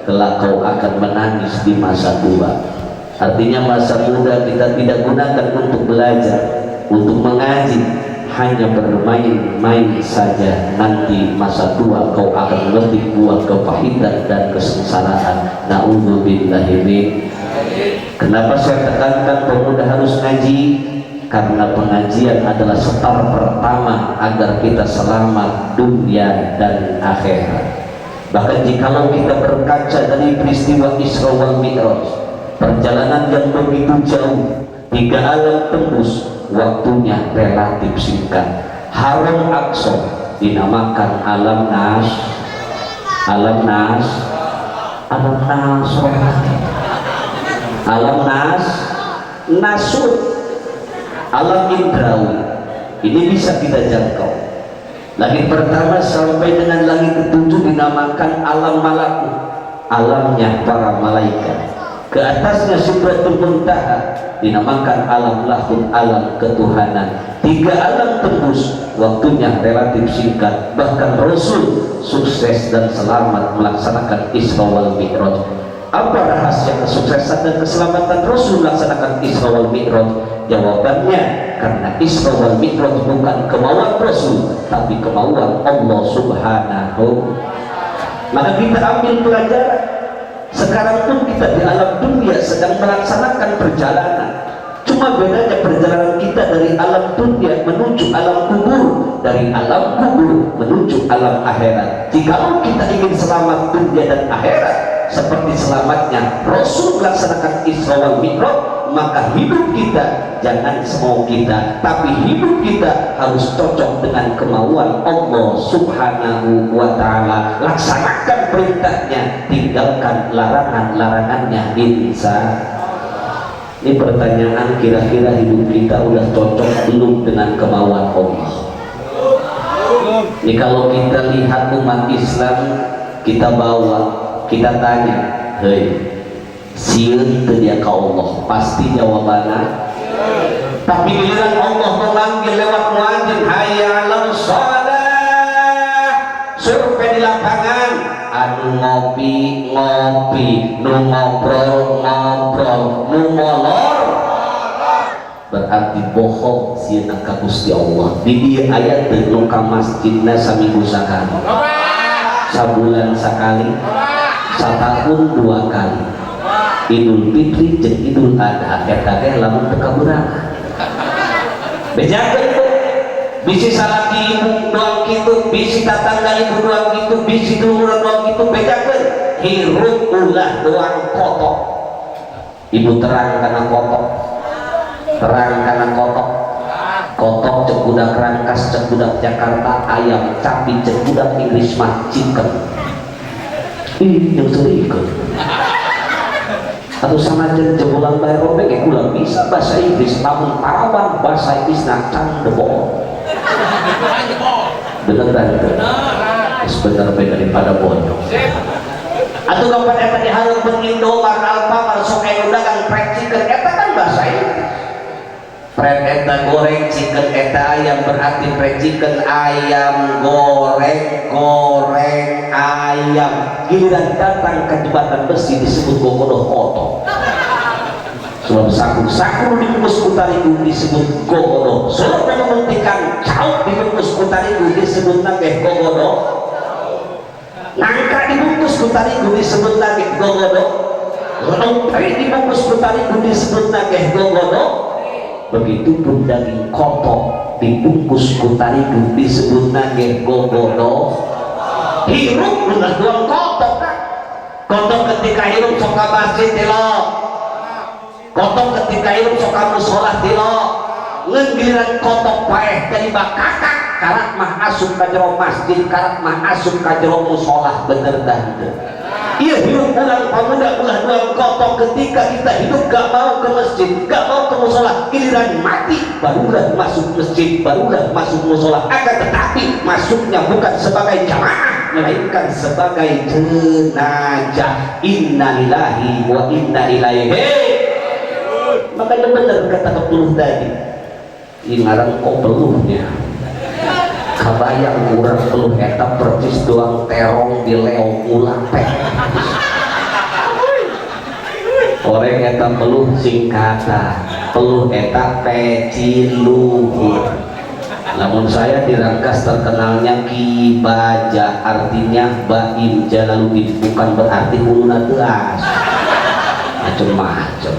kelak kau akan menangis di masa tua. Artinya masa muda kita tidak gunakan untuk belajar, untuk mengaji, hanya bermain-main saja. Nanti masa tua kau akan memetik buah kepahitan dan kesengsaraan. Na'udzubillahi min. Kenapa saya tekankan pemuda harus ngaji? Karena pengajian adalah setar pertama agar kita selamat dunia dan akhirat. Bahkan jikalau kita berkaca dari peristiwa Isra wal Mi'raj, perjalanan yang begitu jauh, 3 alam tembus, waktunya relatif singkat. Haram Aqsa dinamakan alam nas, alam nas, alam nas, alam nas, nasut, alam indrawi. Ini bisa kita jangkau. Langit pertama sampai dengan langit ketujuh dinamakan alam malakut, alamnya para malaikat. Ke atasnya Sidratul Muntaha dinamakan alam lahut, alam ketuhanan. 3 alam tembus, waktunya relatif singkat. Bahkan Rasul sukses dan selamat melaksanakan Isra wal Mi'raj. Apa rahasia kesuksesan dan keselamatan Rasul melaksanakan Isra wal Mi'raj? Jawabannya, karena Isra wal Mi'raj bukan kemauan Rasul, tapi kemauan Allah Subhanahu. Maka kita ambil pelajaran. Sekarang pun kita di alam dunia sedang melaksanakan perjalanan. Cuma bedanya perjalanan kita dari alam dunia menuju alam kubur, dari alam kubur menuju alam akhirat. Jika kita ingin selamat dunia dan akhirat seperti selamatnya Rasul melaksanakan Isra wal Mi'raj, maka hidup kita jangan semau kita, tapi hidup kita harus cocok dengan kemauan Allah Subhanahu wa ta'ala. Laksanakan perintahnya, tinggalkan larangan-larangannya. Insya. Ini pertanyaan, kira-kira hidup kita udah cocok belum dengan kemauan Allah? Ini kalau kita lihat umat Islam, kita bawa, kita tanya, hei, sieun teu dia ka Allah? Pasti jawabannya. Tapi giliran Allah memanggil lewat muadzin, hayya 'alas shalah, survei di lapangan, anu ngopi ngopi, nu ngobrol ngobrol, nu molor, berarti bohong sieun ka Gusti Allah. Di dieu aya teu nu ka masjidna saminggu sakali, sabulan sakali, setahun 2 kali. Idul Fitri jeung Idul Adha eta teh lamun teu kabeurang. Bejakeun bisi salaki ibu doang gitu, bisi tatangga ibu doang gitu, bisi duluran doang gitu, bedakan hirup ulah doang kotok. Ibu terang karena kotok, terang karena kotok, kotok cek budak Rangkas, cek budak Jakarta, ayam capi cek budak Inggris mah chicken. Ih, yang sering ikut atau sama jebolan bayar robek ya kulang bisa bahasa Inggris, namun parawan bahasa Inggris nakang debol beneran sebentar daripada bodoh atau kapan eta diharap Indomar Alfamart sok anu dagang fried chicken eta kan bahasa Inggris. Fried eta goreng, chicken eta ayam, berarti fried chicken ayam goreng, goreng ayam. Giliran datang ke jembatan besi disebut gogodoh kotor. Sebab sakur dibungkus kutarigu disebut gogodoh. Sebab membuktikan cauk dibungkus kutarigu disebut nageh gogodoh. Nangka dibungkus kutarigu disebut nageh gogodoh. Lontri dibungkus kutarigu disebut nageh gogodoh. Begitupun daging kotok dibungkus kutarigu disebut nageh gogodoh. Hirup udah doang kotok kan? Kotok ketika hirup soka masjid tilo, kotok ketika hirup soka musolah tilo, ngenggiran kotok paeh jadi bakakak karak mah asup ka jero masjid, karak mah asup ka jero musolah, bener dah itu. Iya hidup ulang pemuda ulah doang kotok ketika kita hidup gak mau ke masjid, gak mau ke musola, giliran mati barulah masuk masjid, barulah masuk musola. Akan tetapi masuknya bukan sebagai jamaah, melainkan sebagai jenazah. Innalillahi wa inna ilaihi. Makanya benar kata kepeluh tadi, ini ngarang kok peluhnya kabayang kurang peluh eta percis doang terong di leong ulah teh orang eta peluh singkatan, peluh eta peci luhur. Namun saya di Rangkas terkenalnya Ki Baja, artinya Baim Jalaluddin, bukan berarti huluna teas macem-macem.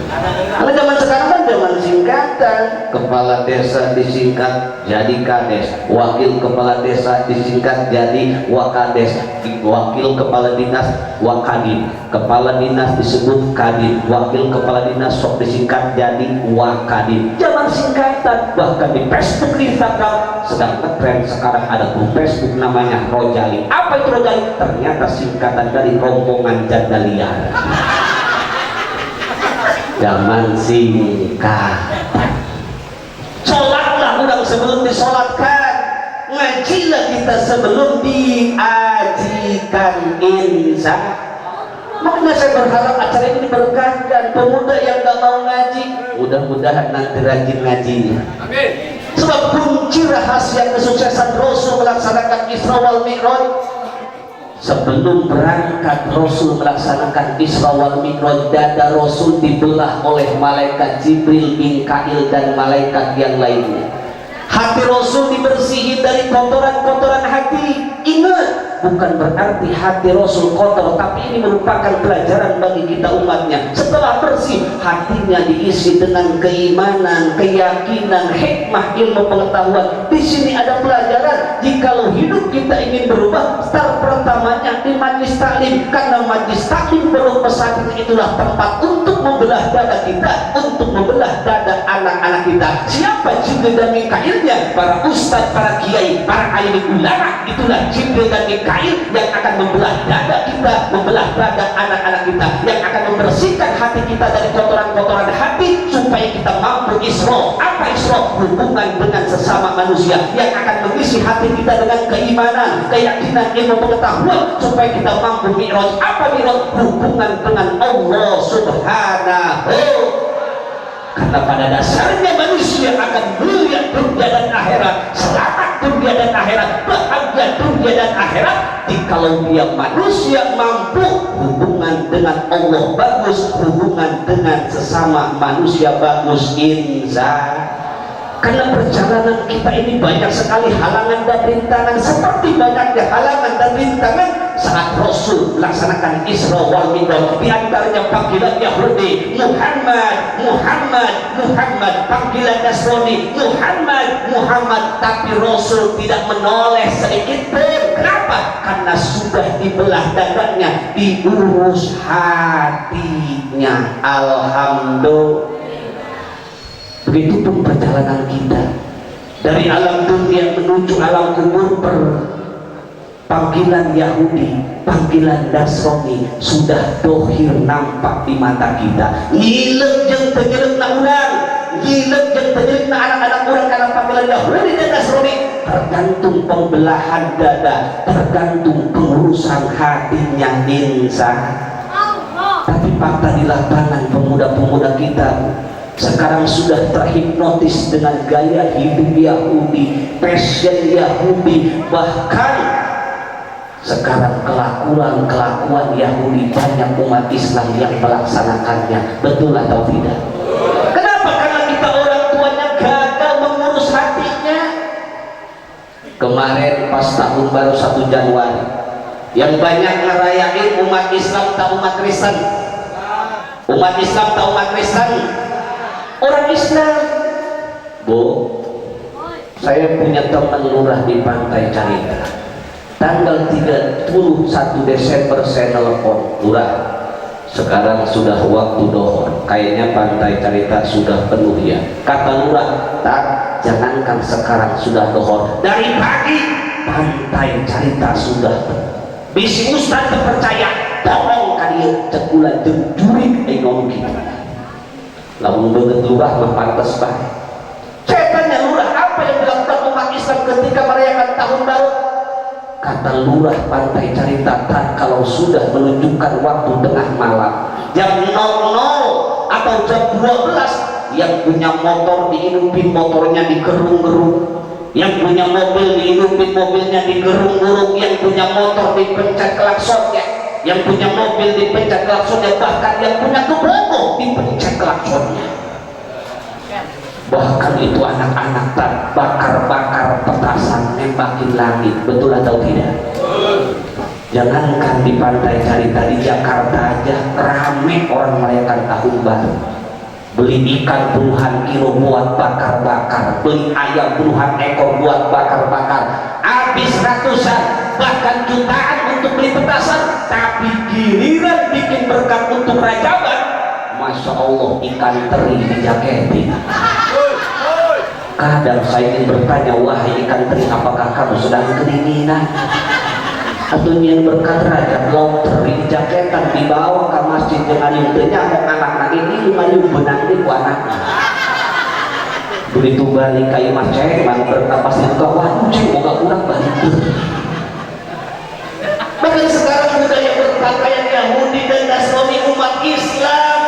Kalau zaman sekarang kan zaman singkatan, kepala desa disingkat jadi kades, wakil kepala desa disingkat jadi wakades, wakil kepala dinas wakadin, kepala dinas disebut kadin, wakil kepala dinas sok disingkat jadi wakadin. Zaman singkatan, bahkan di Facebook, di Instagram sedang ngetren sekarang ada grup Facebook namanya Rojali. Apa itu Rojali? Ternyata singkatan dari rombongan janda liar. Zaman singkatan, sholatlah udah sebelum disolatkan, ngajilah kita sebelum diajikan, insya. Makanya saya berharap acara ini diberkahkan pemuda yang gak mau ngaji, mudah-mudahan nanti rajin ngajinya. Amin. Sebab kunci rahasia kesuksesan Rasul melaksanakan Isra wal Mi'raj, sebelum berangkat Rasul melaksanakan Isra wal Mi'raj, dada Rasul dibelah oleh malaikat Jibril, Mikail dan malaikat yang lainnya. Hati Rasul dibersihin dari kotoran-kotoran hati. Ingat, bukan berarti hati Rasul kotor, tapi ini merupakan pelajaran bagi kita umatnya. Setelah bersih, hatinya diisi dengan keimanan, keyakinan, hikmah, ilmu pengetahuan. Di sini ada pelajaran. Jikalau hidup kita ingin berubah, start pertamanya di majlis taklim, karena majlis taklim belum pesantren itulah tempat untuk membelah dada kita, untuk membelah dada anak-anak kita. Siapa Jibril dan Mikailnya? Para ustadz, para kiai, para alim ulama. Itulah Jibril dan Mikail yang akan membelah dada kita, membelah dada anak-anak kita, yang akan membersihkan hati kita dari kotoran-kotoran hati supaya kita mampu Isra. Apa Isra? Hubungan dengan sesama manusia, yang akan mengisi hati kita dengan keimanan, keyakinan, ilmu pengetahuan supaya kita mampu Mi'raj. Apa Mi'raj? Hubungan dengan Allah Subhanahu. Karena pada dasarnya manusia akan melihat dunia dan akhirat, selamat dunia dan akhirat, bahagia dunia dan akhirat jikalau dia manusia mampu hubungan dengan Allah bagus, hubungan dengan sesama manusia bagus, insya. Karena perjalanan kita ini banyak sekali halangan dan rintangan, seperti banyaknya halangan dan rintangan saat Rasul melaksanakan Isra wal Mi'raj, di antaranya panggilan Yahudi Muhammad, Muhammad, Muhammad, panggilan Nasrani Muhammad, Muhammad, tapi Rasul tidak menoleh sedikit pun. Kenapa? Karena sudah dibelah dadanya, diurus hatinya. Alhamdulillah. Begitupun perjalanan kita dari alam dunia menuju alam kubur. Panggilan Yahudi, panggilan Nasrani sudah dohir nampak di mata kita. Ngilek jeung teu na urang, ngilek jeung teu na anak-anak urang karena panggilan Yahudi dan Nasrani. Tergantung pembelahan dada, tergantung pengurusan hatinya insan. Tapi fakta di lapangan pemuda-pemuda kita sekarang sudah terhipnotis dengan gaya hidup Yahudi, fashion Yahudi, bahkan sekarang kelakuan Yahudi banyak umat Islam yang melaksanakannya. Betul atau tidak? Kenapa? Karena kita orang tuanya gagal mengurus hatinya. Kemarin pas tahun baru 1 Januari yang banyak ngerayain umat Islam atau umat Kristen? Umat Islam atau umat Kristen? Orang Islam. Bu, saya punya teman lurah di Pantai Carita. Tanggal 31 Desember saya telepon, lurah, sekarang sudah waktu dohor, kayaknya Pantai Carita sudah penuh ya. Kata lurah, tak, jangankan sekarang sudah dohor, dari pagi Pantai Carita sudah penuh. Bisi ustaz terpercaya, tolong kalian cekulan juri ngomong gitu. Lamun banget lurah mempantas baik. Saya tanya lurah, apa yang dilakukan umat Islam ketika merayakan tahun baru? Kata lurah Pantai Carita, kalau sudah menunjukkan waktu tengah malam jam 00 atau jam 12, yang punya motor dihidupin motornya digerung-gerung, yang punya mobil dihidupin mobilnya digerung-gerung, yang punya motor dipencet klaksonnya, yang punya mobil dipencet klaksonnya, bahkan yang punya keboboh dipencet klaksonnya. Bahkan itu anak-anak bakar-bakar petasan nembakin langit. Betul atau tidak? Jangankan di Pantai Carita, di Jakarta aja rame orang merayakan tahun baru. Beli ikan puluhan kilo buat bakar-bakar, beli ayam puluhan ekor buat bakar-bakar, habis ratusan bahkan jutaan untuk beli petasan. Tapi giliran bikin berkat untuk rajaban, Masya Allah, ikan teri dijaketin. Kadang saya ingin bertanya, wahai ikan teri, apakah kamu sedang kedinginan? Atau yang berkat raja lauk teri jaketan dibawa ke masjid dengan yungtenya mau anak-anak ini ngayung benang di anaknya. Begitu balik kayu macet, mang berkapas yang kawan, cek moga kurang balik. Bahkan sekarang budaya berpakaian Yahudi dan Nasrani umat Islam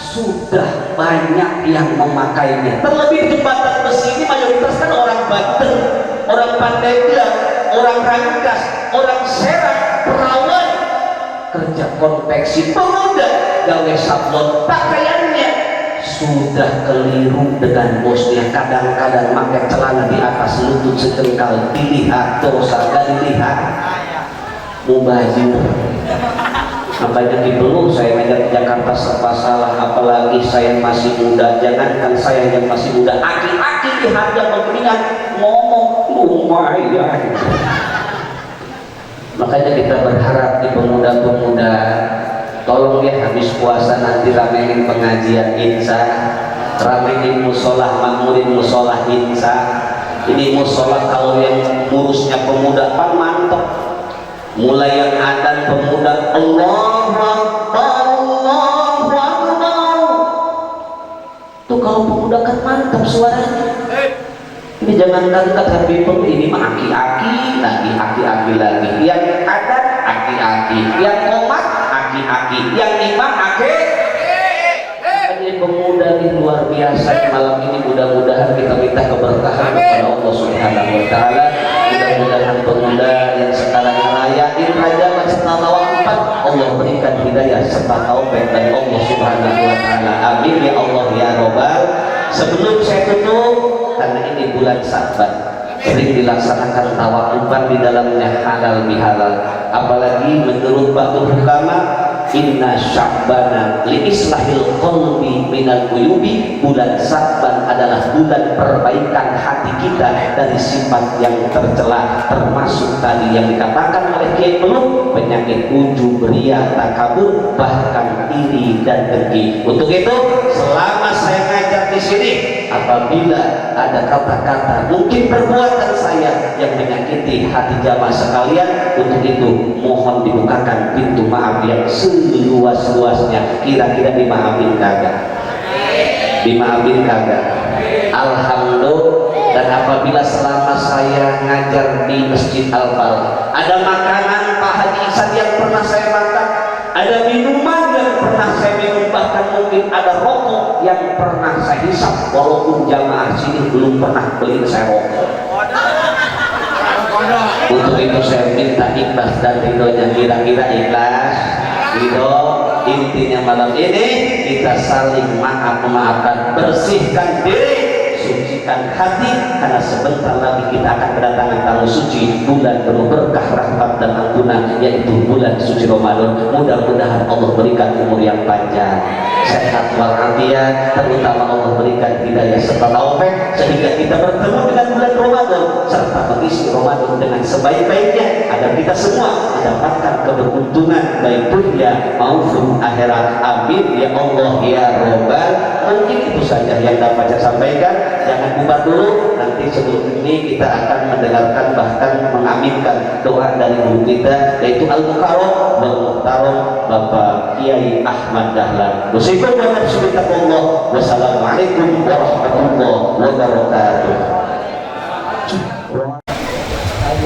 sudah banyak yang memakainya. Terlebih jembatan besi ini mayoritas kan orang Banten, orang Pandeglang, orang Rangkas, orang Serang, perawan, kerja konveksi, pemuda gawe sablon, pakaiannya sudah keliru dengan bosnya. Kadang-kadang pakai celana di atas lutut secengkal, dilihat dosa, dan dilihat mubazir. Makanya dipeluk saya ngajak ke Jakarta serba salah, apalagi saya masih muda. Jangankan saya yang masih muda, aki-aki diharga mendingan ngomong lumayan. Makanya kita berharap di pemuda-pemuda, tolong ya habis puasa nanti ramein pengajian insya, ramein musolah, makmurin musolah insya. Ini musolah kalau yang ngurusnya pemuda kan mantap. Mulai yang ada pemuda Allahu Akbar, Allahu Akbar. Tuh kalau pemuda kan mantap suaranya. Ini jangan kata tapi ini mah aki-aki lagi, aki-aki lagi. Yang adat aki-aki, yang komat aki-aki, yang imam aki. Ini pemuda ini luar biasa. Malam ini mudah-mudahan kita minta keberkahan kepada Allah Subhanahu Wa Taala. Mudah-mudahan pemuda yang sekarang merayakan Raja serta Tawafat, Allah berikan hidayah serta taufik dari Allah Subhanahu Wa Taala. Amin ya Allah ya Robbal. Sebelum saya tutup, karena ini bulan Sabat, sering dilaksanakan tawakuban di dalamnya halal bihalal. Apalagi menurut ba'dul hukama, inna sya'bana li islahil qalbi minal uyubi, bulan Sya'ban adalah bulan perbaikan hati kita dari sifat yang tercela, termasuk tadi yang dikatakan oleh Kiai Peluk, penyakit ujub, riya, takabur, bahkan iri dan dengki. Untuk itu selama saya ngajar di sini, apabila ada kata-kata mungkin perbuatan saya yang menyakiti hati jamaah sekalian, untuk itu mohon dibukakan pintu maaf yang seluas-luasnya. Kira-kira dimaafin kagak? Dimaafin kagak? Alhamdulillah. Dan apabila selama saya ngajar di Masjid Al-Fal ada makanan Pak Haji Ihsan yang pernah saya makan, ada minuman yang pernah saya minum, bahkan mungkin ada rokok yang pernah saya hisap, walaupun jamaah sini belum pernah beli saya rokok. Untuk itu saya minta ikhlas dan ridhonya. Kira-kira ikhlas, ridho. Intinya malam ini kita saling maaf-maafkan, bersihkan diri, sucikan hati, karena sebentar lagi kita akan kedatangan tamu suci, bulan penuh berkah, rahmat dan ampunan, yaitu bulan suci Ramadan. Mudah-mudahan Allah berikan umur yang panjang, sehat walafiat, terutama Allah berikan hidayah serta taufik, sehingga kita bertemu dengan bulan Ramadan serta mengisi Ramadan dengan sebaik-baiknya, agar kita semua mendapatkan keberuntungan baik dunia maupun akhirat. Amin ya Allah ya Rabbal. Mungkin itu saja yang dapat saya sampaikan. Jangan bubar dulu, nanti sebelum ini kita akan mendengarkan bahkan mengaminkan doa dari guru kita, yaitu Al-Mukarram wal Muhtaram Bapak Kiai Ahmad Dahlan. Wassalamualaikum warahmatullahi wabarakatuh.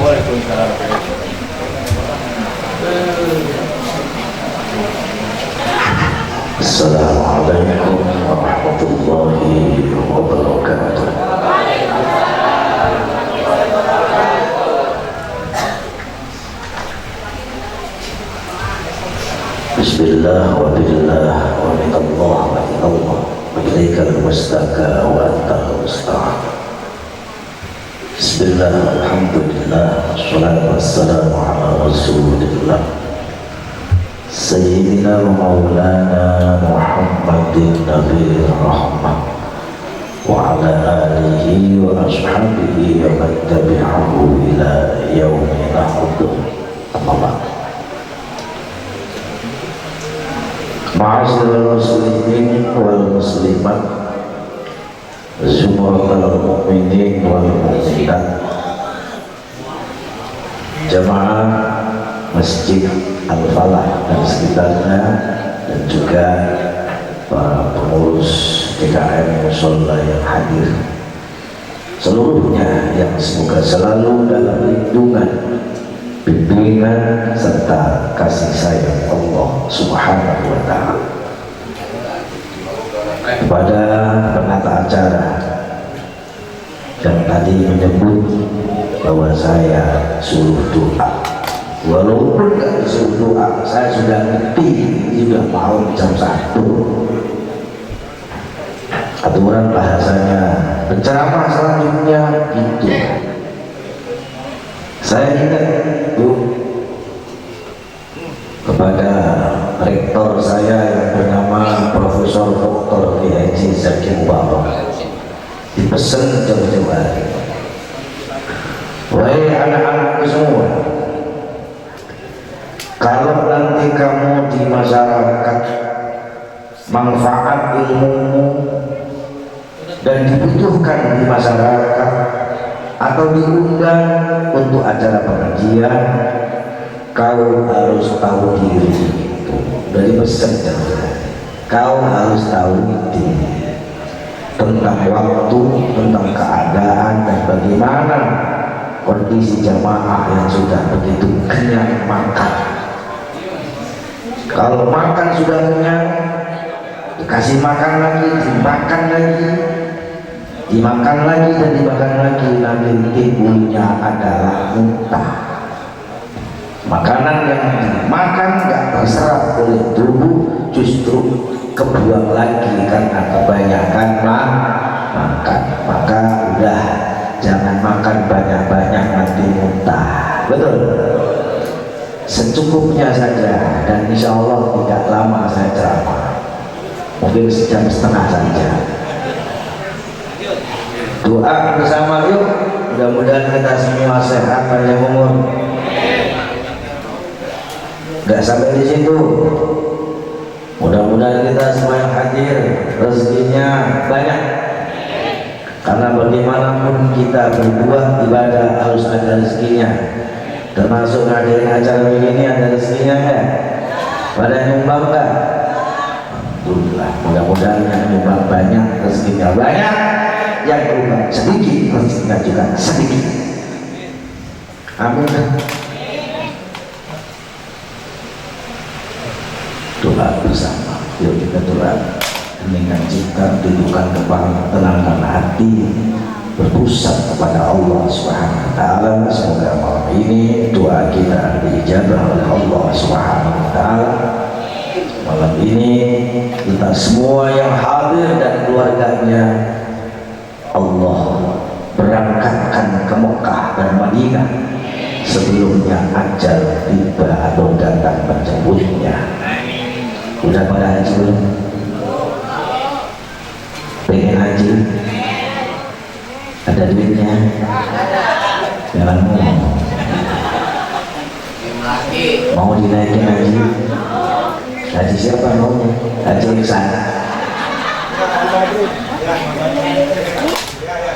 Waalaikumsalam. Assalamualaikum warahmatullahi wabarakatuh. Bismillah wa billah wa minallah wa minallah wa ilaikal mustaka wa antal musta'an. Bismillah, alhamdulillah, wassalatu wassalamu ala rasulillah Sayyidina wa maulana Muhammadin Nabi Rahmah wa ala alihi wa ashabihi wa man tabi'ahu ila yaumina huduh. Amma ba'd. Ma'asyiral muslimin wal muslimat, zumratal mu'minin wal mu'minat, jamaah Masjid Al-Falah dan sekitarnya, dan juga para pengurus TKM Musola yang hadir seluruhnya, yang semoga selalu dalam lindungan, bimbingan serta kasih sayang Allah Subhanahu wa ta'ala. Kepada penata acara yang tadi menyebut bahwa saya suruh doa, walaupun gak disuruh doa, saya sudah ngerti, sudah mau jam 1. Aturan bahasanya penceramah selanjutnya gitu. Saya ingat kepada rektor saya yang bernama Profesor Dr. Haji Zaki Mubarak, dipesan jauh-jauh hari, wahai anak-anakku semua, kalau nanti kamu di masyarakat manfaat ilmumu dan dibutuhkan di masyarakat, atau diundang untuk acara pengajian, kau harus tahu diri. Dari pesan kau harus tahu diri tentang waktu, tentang keadaan, dan bagaimana kondisi jamaah yang sudah begitu kenyang makan. Kalau makan sudah kenyang, dikasih makan lagi, dimakan lagi, dimakan lagi dan dimakan lagi, nanti timbulnya adalah muntah. Makanan yang dimakan gak terserap oleh tubuh, justru kebuang lagi karena kebanyakan makan. Maka udah jangan makan banyak-banyak nanti muntah. Betul. Secukupnya saja, dan insya Allah tidak lama saya ceramah, mungkin sejam setengah saja. Doa bersama yuk, mudah-mudahan kita semua sehat panjang umur. Gak sampai di situ, mudah-mudahan kita semua yang hadir rezekinya banyak, karena bagaimanapun kita berbuat ibadah harus ada rezekinya. Termasuk hadirin acara begini ada rezekinya enggak? Pada nyumbang enggak? Alhamdulillah, mudah-mudahan yang nyumbang banyak rezekinya banyak, yang nyumbang sedikit rezekinya juga sedikit. Amin. Doa bersama, yuk kita doa. Heningkan cipta, tunjukkan kepala, tenangkan hati, berpusat kepada Allah Subhanahu wa taala. Semoga malam ini doa kita diijabah oleh Allah Subhanahu wa taala. Malam ini kita semua yang hadir dan keluarganya Allah berangkatkan ke Mekah dan Madinah sebelumnya ajal tiba atau datang menjemputnya. Udah pada haji belum? Pengen haji? Ada duitnya? Jangan ngomong. Mau dinaikin haji? Haji siapa maunya? Haji Iksan.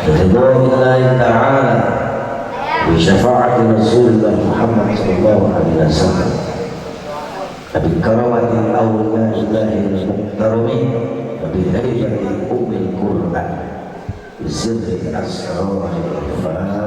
Ridwanullahi ta'ala bi syafa'ati Rasulullah Muhammad sallallahu alaihi wasallam. Abi karamatil awliya illahil muhtaramin wa bi haibati ummil Qur'an. بسر الأسرار الفاتحة.